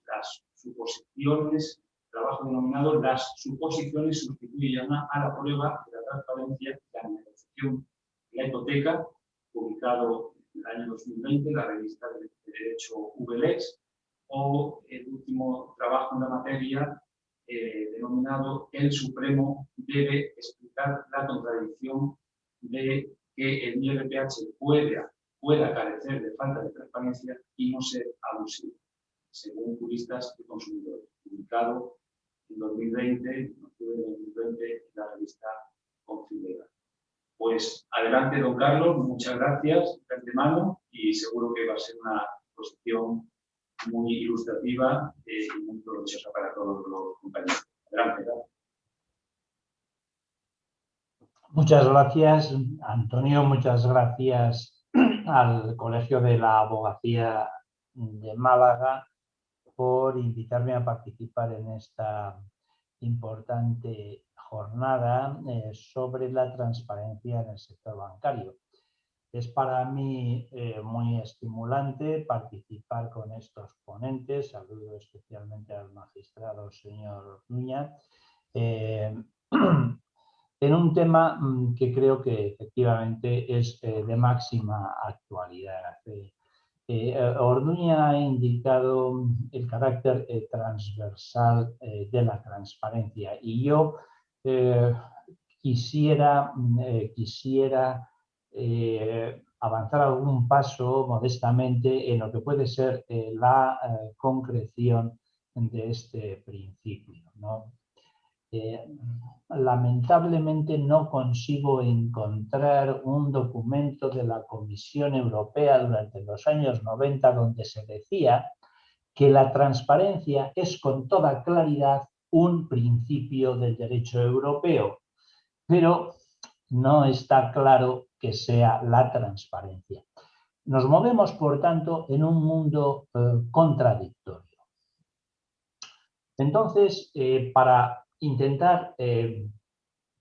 las suposiciones, trabajo denominado las suposiciones sustituyen a la prueba de la transparencia de la negociación de la hipoteca, publicado en el año 2020 en la revista de Derecho VLEX, o el último trabajo en la materia denominado El Supremo debe explicar la contradicción de que el IRPH pueda carecer de falta de transparencia y no ser abusivo, según juristas y consumidores, publicado en 2020, en octubre de 2020, en la revista Confidera. Pues adelante, don Carlos, muchas gracias de antemano y seguro que va a ser una exposición muy ilustrativa y muy provechosa para todos los compañeros. Adelante, ¿verdad? Muchas gracias, Antonio. Muchas gracias al Colegio de la Abogacía de Málaga por invitarme a participar en esta importante jornada sobre la transparencia en el sector bancario. Es para mí muy estimulante participar con estos ponentes. Saludo especialmente al magistrado señor Orduña. En un tema que creo que efectivamente es de máxima actualidad. Orduña ha indicado el carácter transversal de la transparencia y yo quisiera avanzar algún paso modestamente en lo que puede ser la concreción de este principio, ¿no? Lamentablemente no consigo encontrar un documento de la Comisión Europea durante los años 90 donde se decía que la transparencia es con toda claridad un principio del derecho europeo, pero no está claro que sea la transparencia. Nos movemos, por tanto, en un mundo contradictorio. Entonces, para intentar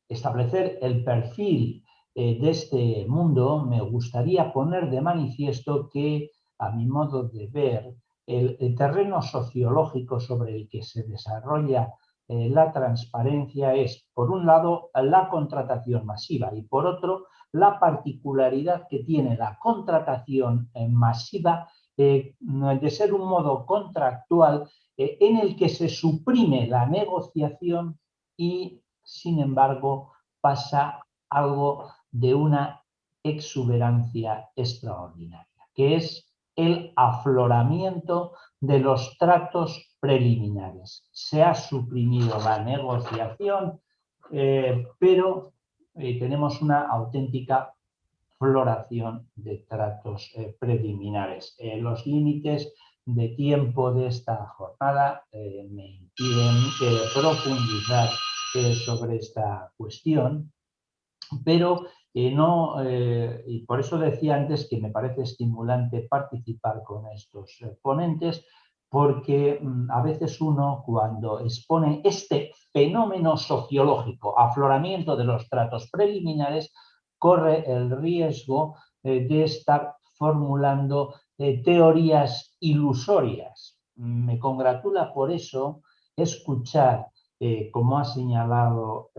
establecer el perfil de este mundo, me gustaría poner de manifiesto que, a mi modo de ver, el terreno sociológico sobre el que se desarrolla la transparencia es, por un lado, la contratación masiva y, por otro, la particularidad que tiene la contratación masiva de ser un modo contractual en el que se suprime la negociación y, sin embargo, pasa algo de una exuberancia extraordinaria, que es el afloramiento de los tratos preliminares. Se ha suprimido la negociación, pero tenemos una auténtica floración de tratos preliminares. Los límites de tiempo de esta jornada me impiden profundizar sobre esta cuestión, pero y por eso decía antes que me parece estimulante participar con estos ponentes, porque a veces uno, cuando expone este fenómeno sociológico, afloramiento de los tratos preliminares, corre el riesgo de estar formulando teorías ilusorias. Me congratula por eso escuchar, como ha señalado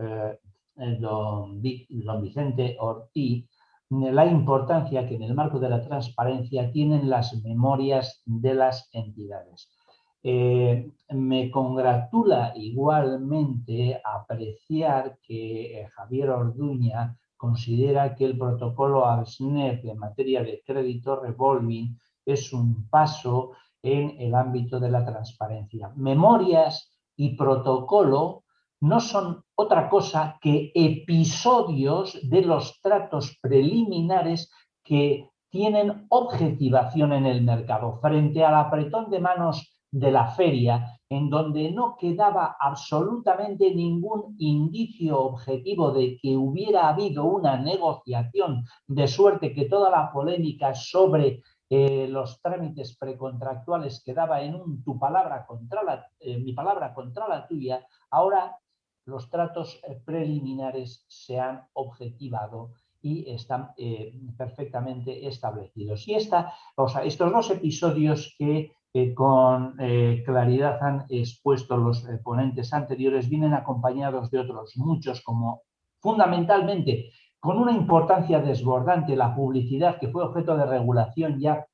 don Vicente Ortiz, la importancia que en el marco de la transparencia tienen las memorias de las entidades. Me congratula igualmente apreciar que Javier Orduña considera que el protocolo ARSNEP en materia de crédito revolving es un paso en el ámbito de la transparencia. Memorias y protocolo no son otra cosa que episodios de los tratos preliminares que tienen objetivación en el mercado, frente al apretón de manos de la feria, en donde no quedaba absolutamente ningún indicio objetivo de que hubiera habido una negociación, de suerte que toda la polémica sobre los trámites precontractuales quedaba en un tu palabra contra mi palabra contra la tuya. Ahora los tratos preliminares se han objetivado y están perfectamente establecidos. Y estos dos episodios que con claridad han expuesto los ponentes anteriores vienen acompañados de otros muchos, como fundamentalmente con una importancia desbordante la publicidad, que fue objeto de regulación ya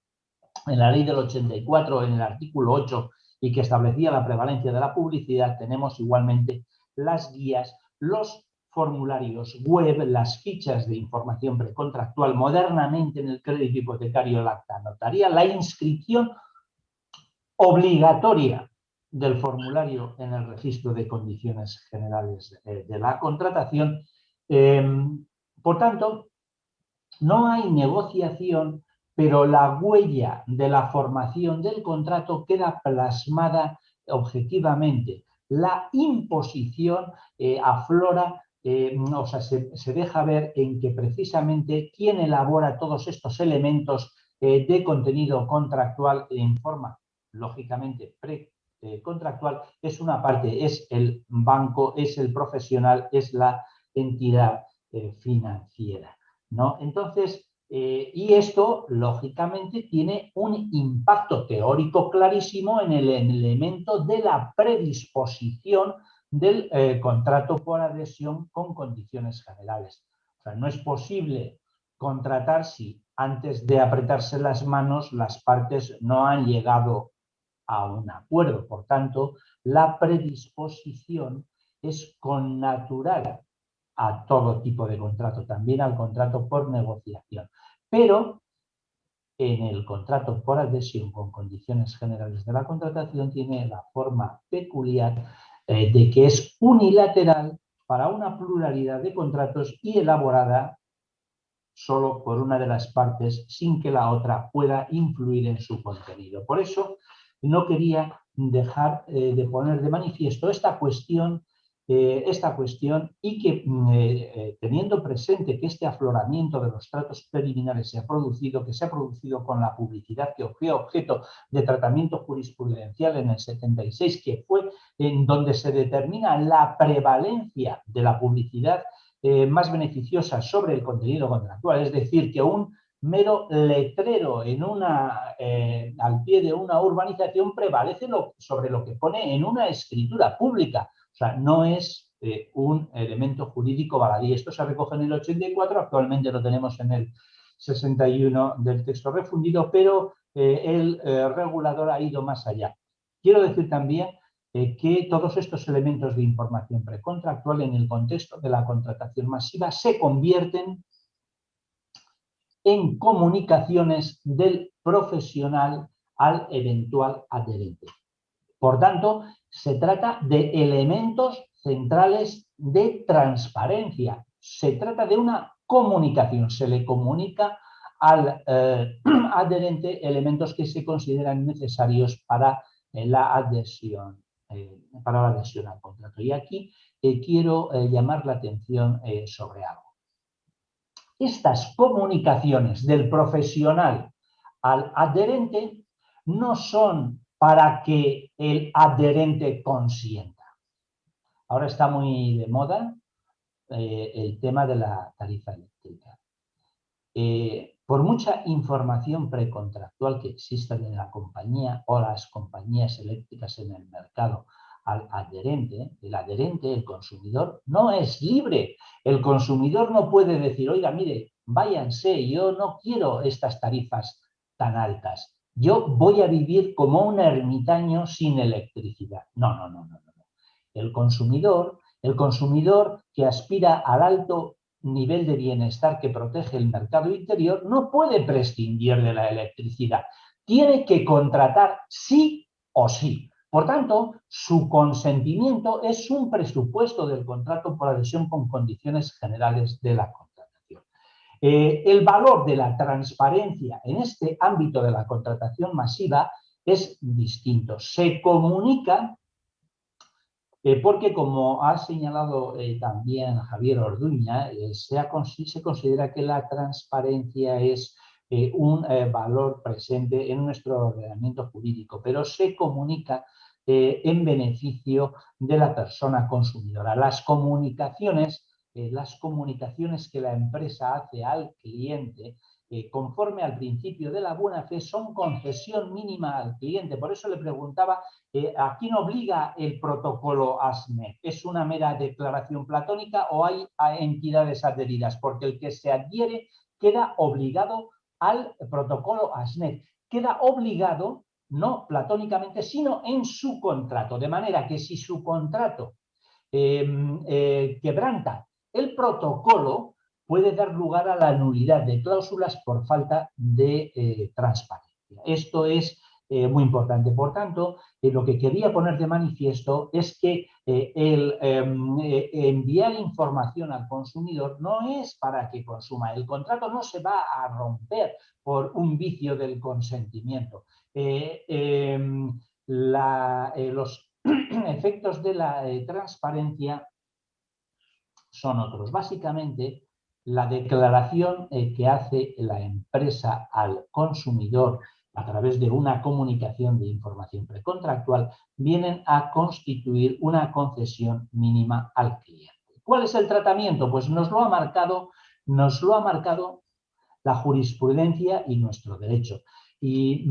en la ley del 84, en el artículo 8, y que establecía la prevalencia de la publicidad. Tenemos igualmente las guías, los formularios web, las fichas de información precontractual, modernamente en el crédito hipotecario, la acta notaria, la inscripción obligatoria del formulario en el registro de condiciones generales de la contratación. Por tanto, no hay negociación, pero la huella de la formación del contrato queda plasmada objetivamente. La imposición aflora, o sea, se deja ver en que precisamente quien elabora todos estos elementos de contenido contractual en forma, lógicamente, precontractual, es una parte, es el banco, es el profesional, es la entidad financiera, ¿no? Entonces, y esto, lógicamente, tiene un impacto teórico clarísimo en el elemento de la predisposición del contrato por adhesión con condiciones generales. O sea, no es posible contratar si antes de apretarse las manos las partes no han llegado a un acuerdo. Por tanto, la predisposición es connatural a todo tipo de contrato, también al contrato por negociación. Pero en el contrato por adhesión con condiciones generales de la contratación tiene la forma peculiar de que es unilateral para una pluralidad de contratos y elaborada solo por una de las partes sin que la otra pueda influir en su contenido. Por eso no quería dejar de poner de manifiesto esta cuestión y que teniendo presente que este afloramiento de los tratos preliminares se ha producido con la publicidad que fue objeto de tratamiento jurisprudencial en el 76, que fue en donde se determina la prevalencia de la publicidad más beneficiosa sobre el contenido contractual, es decir, que un mero letrero al pie de una urbanización prevalece sobre lo que pone en una escritura pública. O sea, no es un elemento jurídico baladí. Esto se recoge en el 84, actualmente lo tenemos en el 61 del texto refundido, pero el regulador ha ido más allá. Quiero decir también que todos estos elementos de información precontractual en el contexto de la contratación masiva se convierten en comunicaciones del profesional al eventual adherente. Por tanto, se trata de elementos centrales de transparencia. Se trata de una comunicación. Se le comunica al adherente elementos que se consideran necesarios para la adhesión al contrato. Y aquí quiero llamar la atención sobre algo. Estas comunicaciones del profesional al adherente no son para que el adherente consienta. Ahora está muy de moda el tema de la tarifa eléctrica. Por mucha información precontractual que exista de la compañía o las compañías eléctricas en el mercado al adherente, el consumidor, no es libre. El consumidor no puede decir, oiga, mire, váyanse, yo no quiero estas tarifas tan altas. Yo voy a vivir como un ermitaño sin electricidad. No. El consumidor que aspira al alto nivel de bienestar que protege el mercado interior, no puede prescindir de la electricidad. Tiene que contratar sí o sí. Por tanto, su consentimiento es un presupuesto del contrato por adhesión con condiciones generales de la contratación. El valor de la transparencia en este ámbito de la contratación masiva es distinto. Se comunica porque, como ha señalado también Javier Orduña, se considera que la transparencia es un valor presente en nuestro ordenamiento jurídico, pero se comunica en beneficio de la persona consumidora. Las comunicaciones que la empresa hace al cliente, conforme al principio de la buena fe, son concesión mínima al cliente. Por eso le preguntaba ¿a quién obliga el protocolo ASME? ¿Es una mera declaración platónica o hay entidades adheridas? Porque el que se adhiere queda obligado al protocolo ASME. Queda obligado no platónicamente, sino en su contrato. De manera que si su contrato quebranta el protocolo, puede dar lugar a la nulidad de cláusulas por falta de transparencia. Esto es muy importante. Por tanto, lo que quería poner de manifiesto es que enviar información al consumidor no es para que consuma. El contrato no se va a romper por un vicio del consentimiento. Los efectos de la transparencia son otros. Básicamente, la declaración que hace la empresa al consumidor a través de una comunicación de información precontractual vienen a constituir una concesión mínima al cliente. ¿Cuál es el tratamiento? Pues nos lo ha marcado la jurisprudencia y nuestro derecho. Y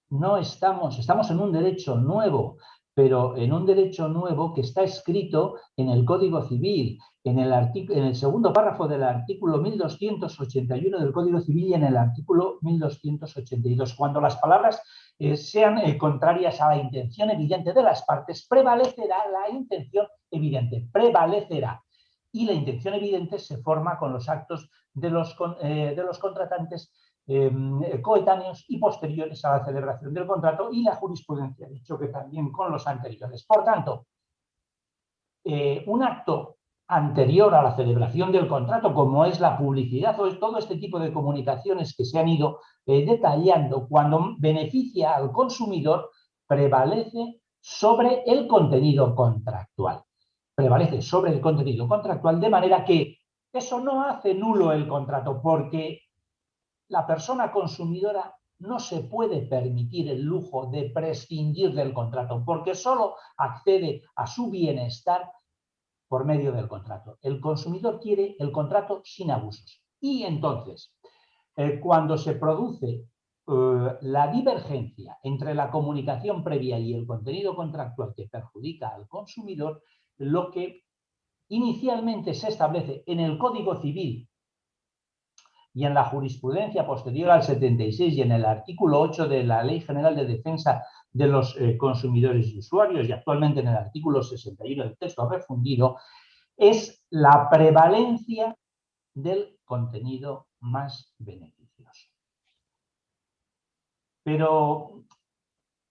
no estamos en un derecho nuevo, pero en un derecho nuevo que está escrito en el Código Civil, en el segundo párrafo del artículo 1281 del Código Civil y en el artículo 1282. Cuando las palabras sean contrarias a la intención evidente de las partes, prevalecerá la intención evidente, prevalecerá. Y la intención evidente se forma con los actos de los contratantes coetáneos y posteriores a la celebración del contrato, y la jurisprudencia ha dicho que también con los anteriores. Por tanto, un acto anterior a la celebración del contrato, como es la publicidad o es todo este tipo de comunicaciones que se han ido detallando, cuando beneficia al consumidor, prevalece sobre el contenido contractual. Prevalece sobre el contenido contractual, de manera que eso no hace nulo el contrato, porque la persona consumidora no se puede permitir el lujo de prescindir del contrato, porque solo accede a su bienestar por medio del contrato. El consumidor quiere el contrato sin abusos. Y entonces, cuando se produce la divergencia entre la comunicación previa y el contenido contractual que perjudica al consumidor, lo que inicialmente se establece en el Código Civil y en la jurisprudencia posterior al 76 y en el artículo 8 de la Ley General de Defensa de los Consumidores y Usuarios, y actualmente en el artículo 61 del texto refundido, es la prevalencia del contenido más beneficioso. Pero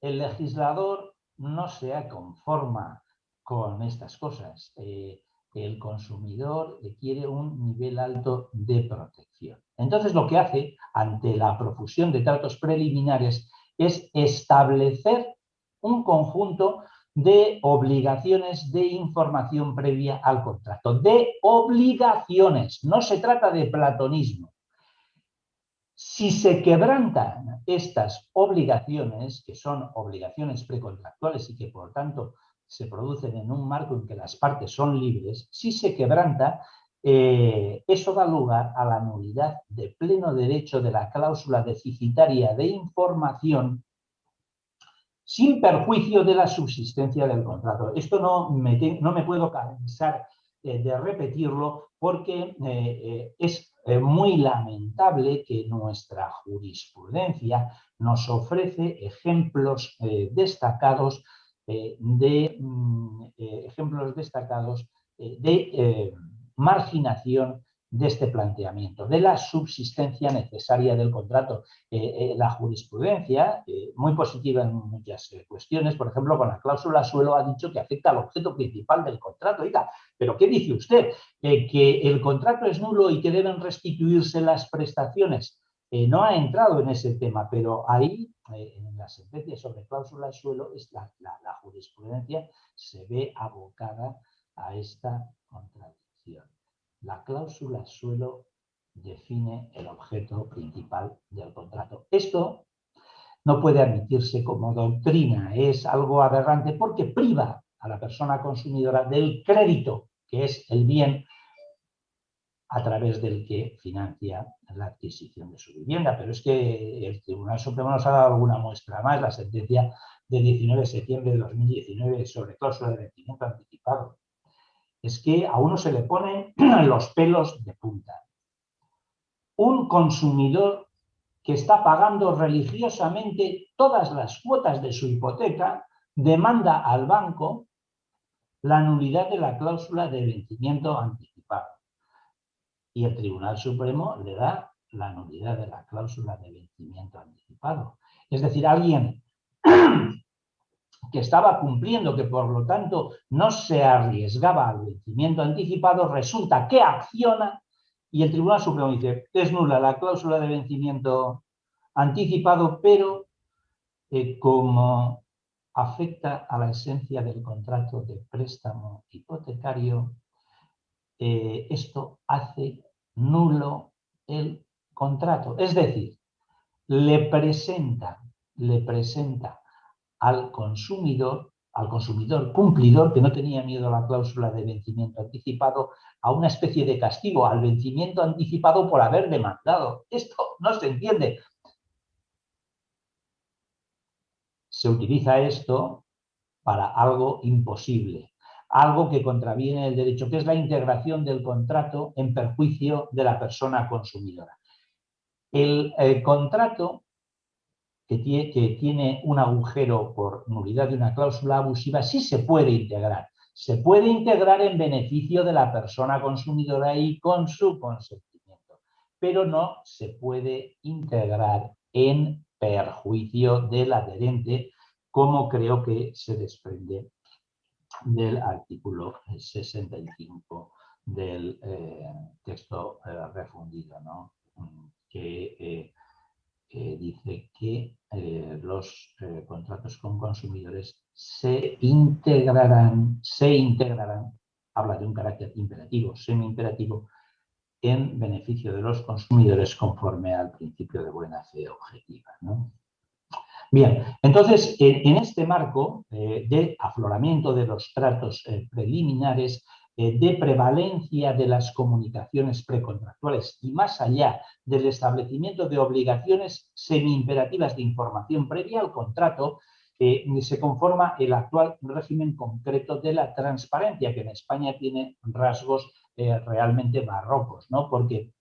el legislador no se conforma con estas cosas. El consumidor quiere un nivel alto de protección. Entonces, lo que hace ante la profusión de tratos preliminares es establecer un conjunto de obligaciones de información previa al contrato. De obligaciones, no se trata de platonismo. Si se quebrantan estas obligaciones, que son obligaciones precontractuales y que por tanto se producen en un marco en que las partes son libres, si se quebranta, eso da lugar a la nulidad de pleno derecho de la cláusula deficitaria de información sin perjuicio de la subsistencia del contrato. Esto no me puedo cansar de repetirlo porque es muy lamentable que nuestra jurisprudencia nos ofrece ejemplos destacados de marginación de este planteamiento, de la subsistencia necesaria del contrato. La jurisprudencia, muy positiva en muchas cuestiones, por ejemplo, con la cláusula suelo ha dicho que afecta al objeto principal del contrato. Oiga, ¿pero qué dice usted? ¿Que el contrato es nulo y que deben restituirse las prestaciones? No ha entrado en ese tema, pero ahí, en la sentencia sobre cláusula suelo, la jurisprudencia se ve abocada a esta contradicción. La cláusula suelo define el objeto principal del contrato. Esto no puede admitirse como doctrina, es algo aberrante porque priva a la persona consumidora del crédito, que es el bien a través del que financia la adquisición de su vivienda. Pero es que el Tribunal Supremo nos ha dado alguna muestra más, la sentencia del 19 de septiembre de 2019 sobre cláusula de vencimiento anticipado. Es que a uno se le ponen los pelos de punta. Un consumidor que está pagando religiosamente todas las cuotas de su hipoteca demanda al banco la nulidad de la cláusula de vencimiento anticipado. Y el Tribunal Supremo le da la nulidad de la cláusula de vencimiento anticipado. Es decir, alguien que estaba cumpliendo, que por lo tanto no se arriesgaba al vencimiento anticipado, resulta que acciona y el Tribunal Supremo dice, es nula la cláusula de vencimiento anticipado, pero como afecta a la esencia del contrato de préstamo hipotecario, esto hace nulo el contrato. Es decir, le presenta al consumidor cumplidor, que no tenía miedo a la cláusula de vencimiento anticipado, a una especie de castigo, al vencimiento anticipado por haber demandado. Esto no se entiende. Se utiliza esto para algo imposible, algo que contraviene el derecho, que es la integración del contrato en perjuicio de la persona consumidora. El contrato que tiene un agujero por nulidad de una cláusula abusiva sí se puede integrar. Se puede integrar en beneficio de la persona consumidora y con su consentimiento, pero no se puede integrar en perjuicio del adherente, como creo que se desprende del artículo 65 del texto refundido, ¿no? Que dice que los contratos con consumidores se integrarán, habla de un carácter imperativo, semi-imperativo, en beneficio de los consumidores conforme al principio de buena fe objetiva, ¿no? Bien, entonces, en este marco de afloramiento de los tratos preliminares, de prevalencia de las comunicaciones precontractuales y más allá del establecimiento de obligaciones semi-imperativas de información previa al contrato, se conforma el actual régimen concreto de la transparencia, que en España tiene rasgos realmente barrocos, ¿no? Porque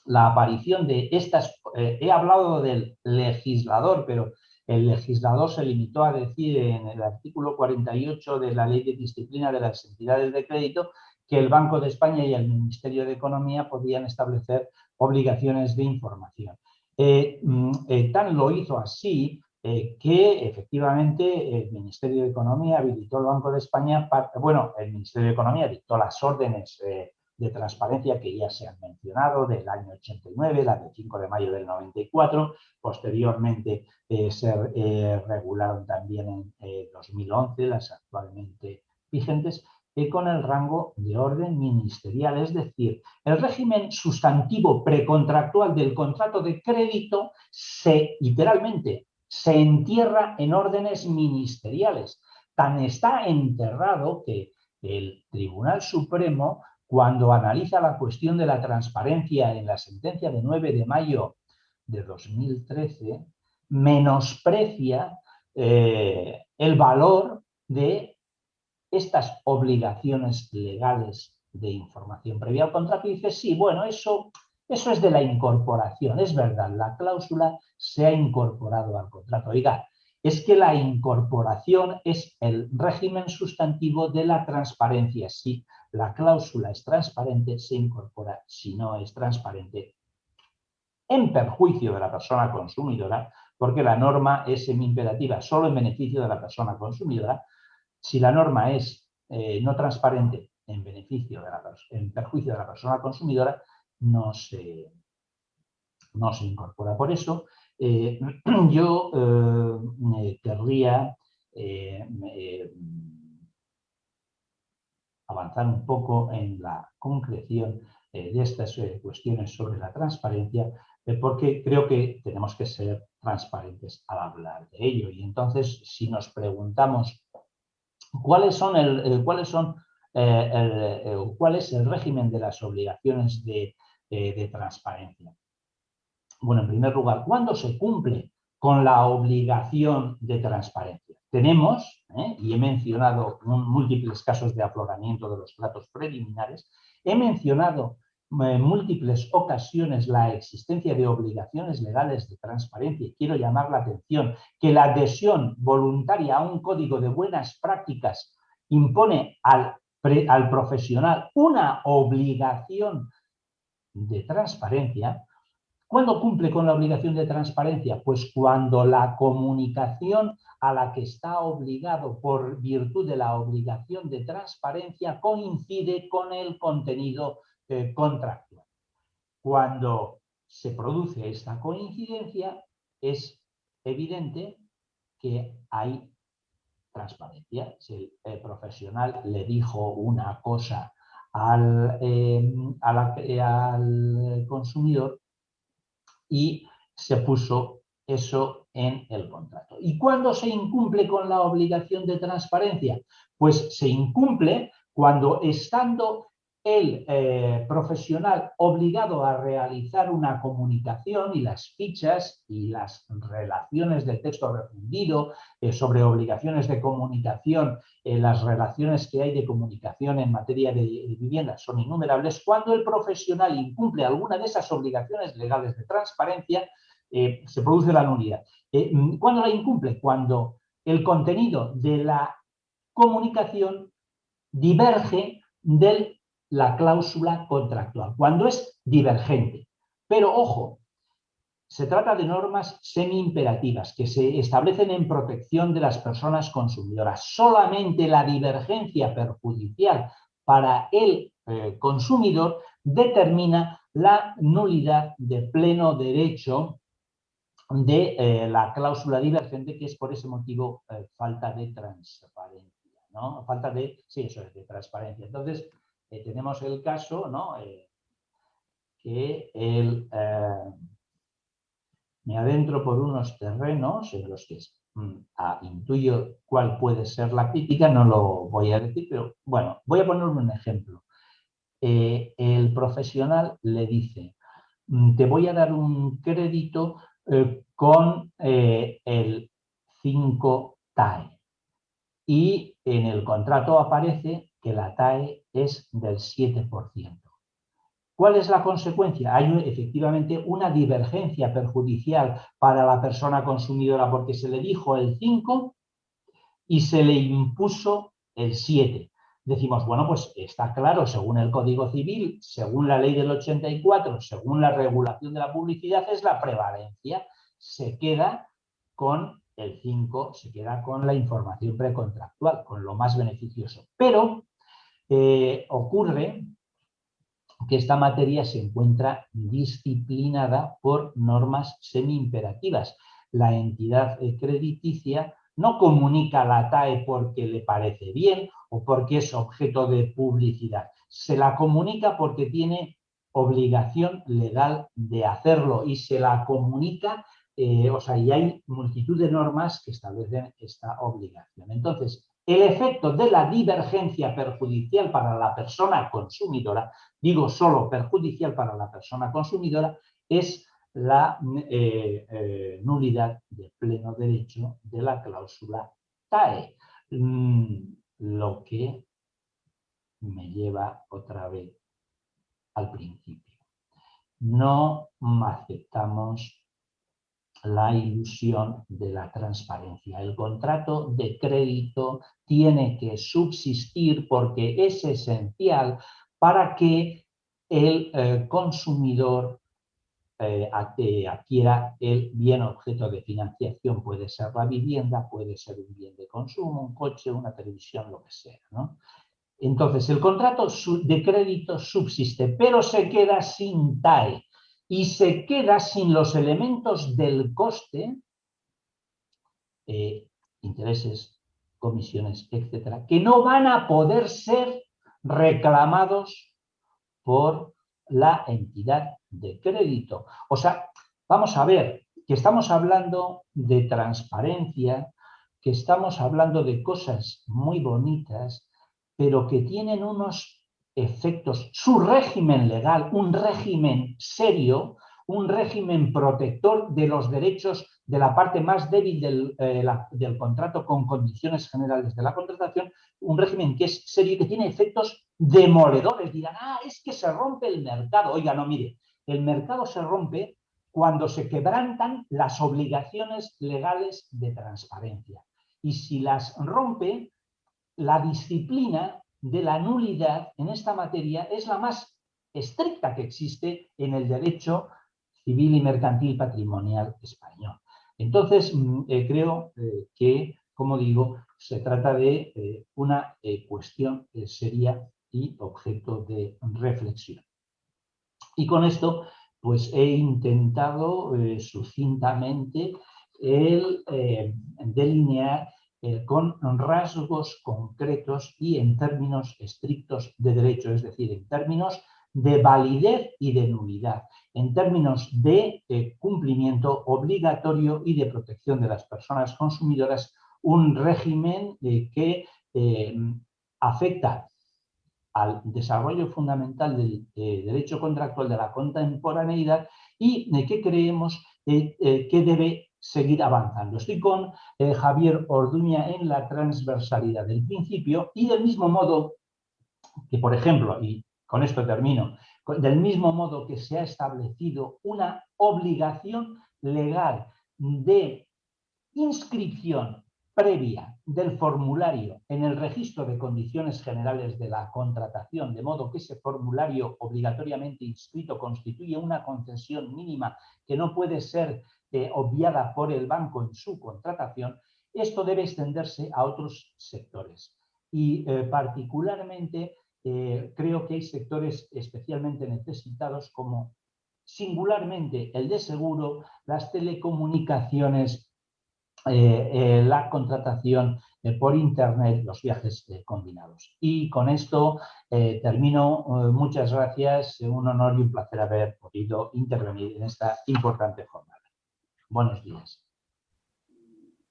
la aparición de estas, he hablado del legislador, pero el legislador se limitó a decir en el artículo 48 de la Ley de Disciplina de las Entidades de Crédito que el Banco de España y el Ministerio de Economía podían establecer obligaciones de información. Tan lo hizo así que efectivamente el Ministerio de Economía habilitó al Banco de España, el Ministerio de Economía dictó las órdenes de transparencia que ya se han mencionado, del año 89, la del 5 de mayo del 94, posteriormente se regularon también en 2011 las actualmente vigentes, con el rango de orden ministerial, es decir, el régimen sustantivo precontractual del contrato de crédito literalmente se entierra en órdenes ministeriales. Tan está enterrado que el Tribunal Supremo, cuando analiza la cuestión de la transparencia en la sentencia de 9 de mayo de 2013, menosprecia el valor de estas obligaciones legales de información previa al contrato y dice, sí, bueno, eso es de la incorporación, es verdad, la cláusula se ha incorporado al contrato. Oiga, es que la incorporación es el régimen sustantivo de la transparencia. Si la cláusula es transparente, se incorpora si no es transparente, en perjuicio de la persona consumidora, porque la norma es semi-imperativa solo en beneficio de la persona consumidora. Si la norma es no transparente en perjuicio de la persona consumidora, no se incorpora. Por eso, yo querría avanzar un poco en la concreción de estas cuestiones sobre la transparencia, porque creo que tenemos que ser transparentes al hablar de ello. Y entonces, si nos preguntamos cuál es el régimen de las obligaciones de transparencia. Bueno, en primer lugar, ¿cuándo se cumple con la obligación de transparencia? Tenemos, y he mencionado múltiples casos de afloramiento de los tratos preliminares, he mencionado en múltiples ocasiones la existencia de obligaciones legales de transparencia y quiero llamar la atención que la adhesión voluntaria a un código de buenas prácticas impone al profesional una obligación de transparencia. ¿Cuándo cumple con la obligación de transparencia? Pues cuando la comunicación a la que está obligado por virtud de la obligación de transparencia coincide con el contenido contractual. Cuando se produce esta coincidencia, es evidente que hay transparencia. Si el profesional le dijo una cosa al consumidor, y se puso eso en el contrato. ¿Y cuándo se incumple con la obligación de transparencia? Pues se incumple cuando, estando el profesional obligado a realizar una comunicación y las fichas y las relaciones del texto refundido sobre obligaciones de comunicación, las relaciones que hay de comunicación en materia de vivienda son innumerables, cuando el profesional incumple alguna de esas obligaciones legales de transparencia, se produce la nulidad. ¿Cuándo la incumple? Cuando el contenido de la comunicación diverge de la cláusula contractual, cuando es divergente. Pero, ojo, se trata de normas semi-imperativas que se establecen en protección de las personas consumidoras. Solamente la divergencia perjudicial para el consumidor determina la nulidad de pleno derecho de la cláusula divergente, que es por ese motivo falta de transparencia, ¿no? Falta de, sí, eso es, de transparencia. Entonces, tenemos el caso, ¿no? Que me adentro por unos terrenos en los que intuyo cuál puede ser la crítica, no lo voy a decir, pero bueno, voy a poner un ejemplo. El profesional le dice, te voy a dar un crédito con el 5 TAE y en el contrato aparece que la TAE es del 7%. ¿Cuál es la consecuencia? Hay efectivamente una divergencia perjudicial para la persona consumidora porque se le dijo el 5 y se le impuso el 7. Decimos, bueno, pues está claro, según el Código Civil, según la ley del 84, según la regulación de la publicidad, es la prevalencia. Se queda con el 5, se queda con la información precontractual, con lo más beneficioso. Pero ocurre que esta materia se encuentra disciplinada por normas semi-imperativas. La entidad crediticia no comunica la TAE porque le parece bien o porque es objeto de publicidad. Se la comunica porque tiene obligación legal de hacerlo y se la comunica, y hay multitud de normas que establecen esta obligación. Entonces, el efecto de la divergencia perjudicial para la persona consumidora, digo solo perjudicial para la persona consumidora, es la nulidad de pleno derecho de la cláusula TAE, lo que me lleva otra vez al principio. No aceptamos la ilusión de la transparencia. El contrato de crédito tiene que subsistir porque es esencial para que el consumidor adquiera el bien objeto de financiación. Puede ser la vivienda, puede ser un bien de consumo, un coche, una televisión, lo que sea, ¿no? Entonces, el contrato de crédito subsiste, pero se queda sin TAE y se queda sin los elementos del coste, intereses, comisiones, etcétera, que no van a poder ser reclamados por la entidad de crédito. O sea, vamos a ver que estamos hablando de transparencia, que estamos hablando de cosas muy bonitas, pero que tienen unos efectos, su régimen legal, un régimen serio, un régimen protector de los derechos de la parte más débil del contrato con condiciones generales de la contratación, un régimen que es serio y que tiene efectos demoledores. Dirán, es que se rompe el mercado. Oiga, no, mire, el mercado se rompe cuando se quebrantan las obligaciones legales de transparencia. Y si las rompe, la disciplina de la nulidad en esta materia es la más estricta que existe en el derecho civil y mercantil patrimonial español. Entonces, creo que, como digo, se trata de una cuestión seria y objeto de reflexión. Y con esto, pues he intentado sucintamente delinear con rasgos concretos y en términos estrictos de derecho, es decir, en términos de validez y de nulidad, en términos de cumplimiento obligatorio y de protección de las personas consumidoras, un régimen que afecta al desarrollo fundamental del derecho contractual de la contemporaneidad y que creemos que debe seguir avanzando. Estoy con Javier Orduña en la transversalidad del principio y del mismo modo que, por ejemplo, y con esto termino, del mismo modo que se ha establecido una obligación legal de inscripción previa del formulario en el registro de condiciones generales de la contratación, de modo que ese formulario obligatoriamente inscrito constituye una concesión mínima que no puede ser obviada por el banco en su contratación, esto debe extenderse a otros sectores. Y particularmente creo que hay sectores especialmente necesitados como singularmente el de seguro, las telecomunicaciones, la contratación por Internet, los viajes combinados. Y con esto termino. Muchas gracias, un honor y un placer haber podido intervenir en esta importante jornada. Buenos días.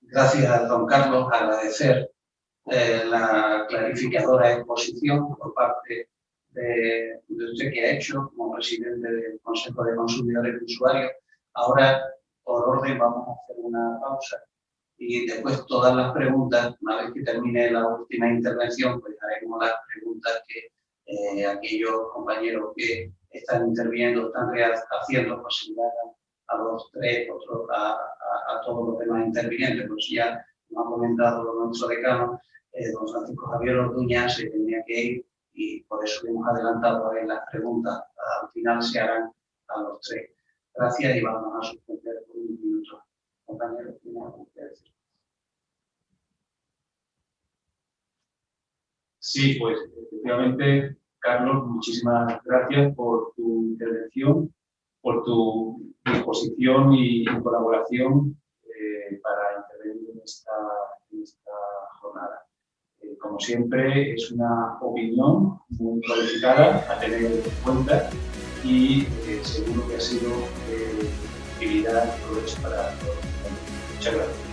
Gracias, don Carlos. Agradecer la clarificadora exposición por parte de usted que ha hecho como presidente del Consejo de Consumidores y Usuarios. Ahora, por orden, vamos a hacer una pausa y después todas las preguntas, una vez que termine la última intervención, pues haremos las preguntas que aquellos compañeros que están interviniendo, están haciendo, pues se hagan a los tres, a todos los demás intervinientes, pues ya nos ha comentado nuestro decano, don Francisco Javier Orduña, se tenía que ir y por eso hemos adelantado a ver las preguntas, al final se harán a los tres. Gracias y vamos a suspender por un minuto. Compañeros, ¿tienen algo que decir? Sí, pues efectivamente, Carlos, muchísimas gracias por tu intervención, por tu disposición y colaboración para intervenir en esta jornada. Como siempre, es una opinión muy cualificada a tener en cuenta y seguro que ha sido de utilidad y provecho para todos. Muchas gracias.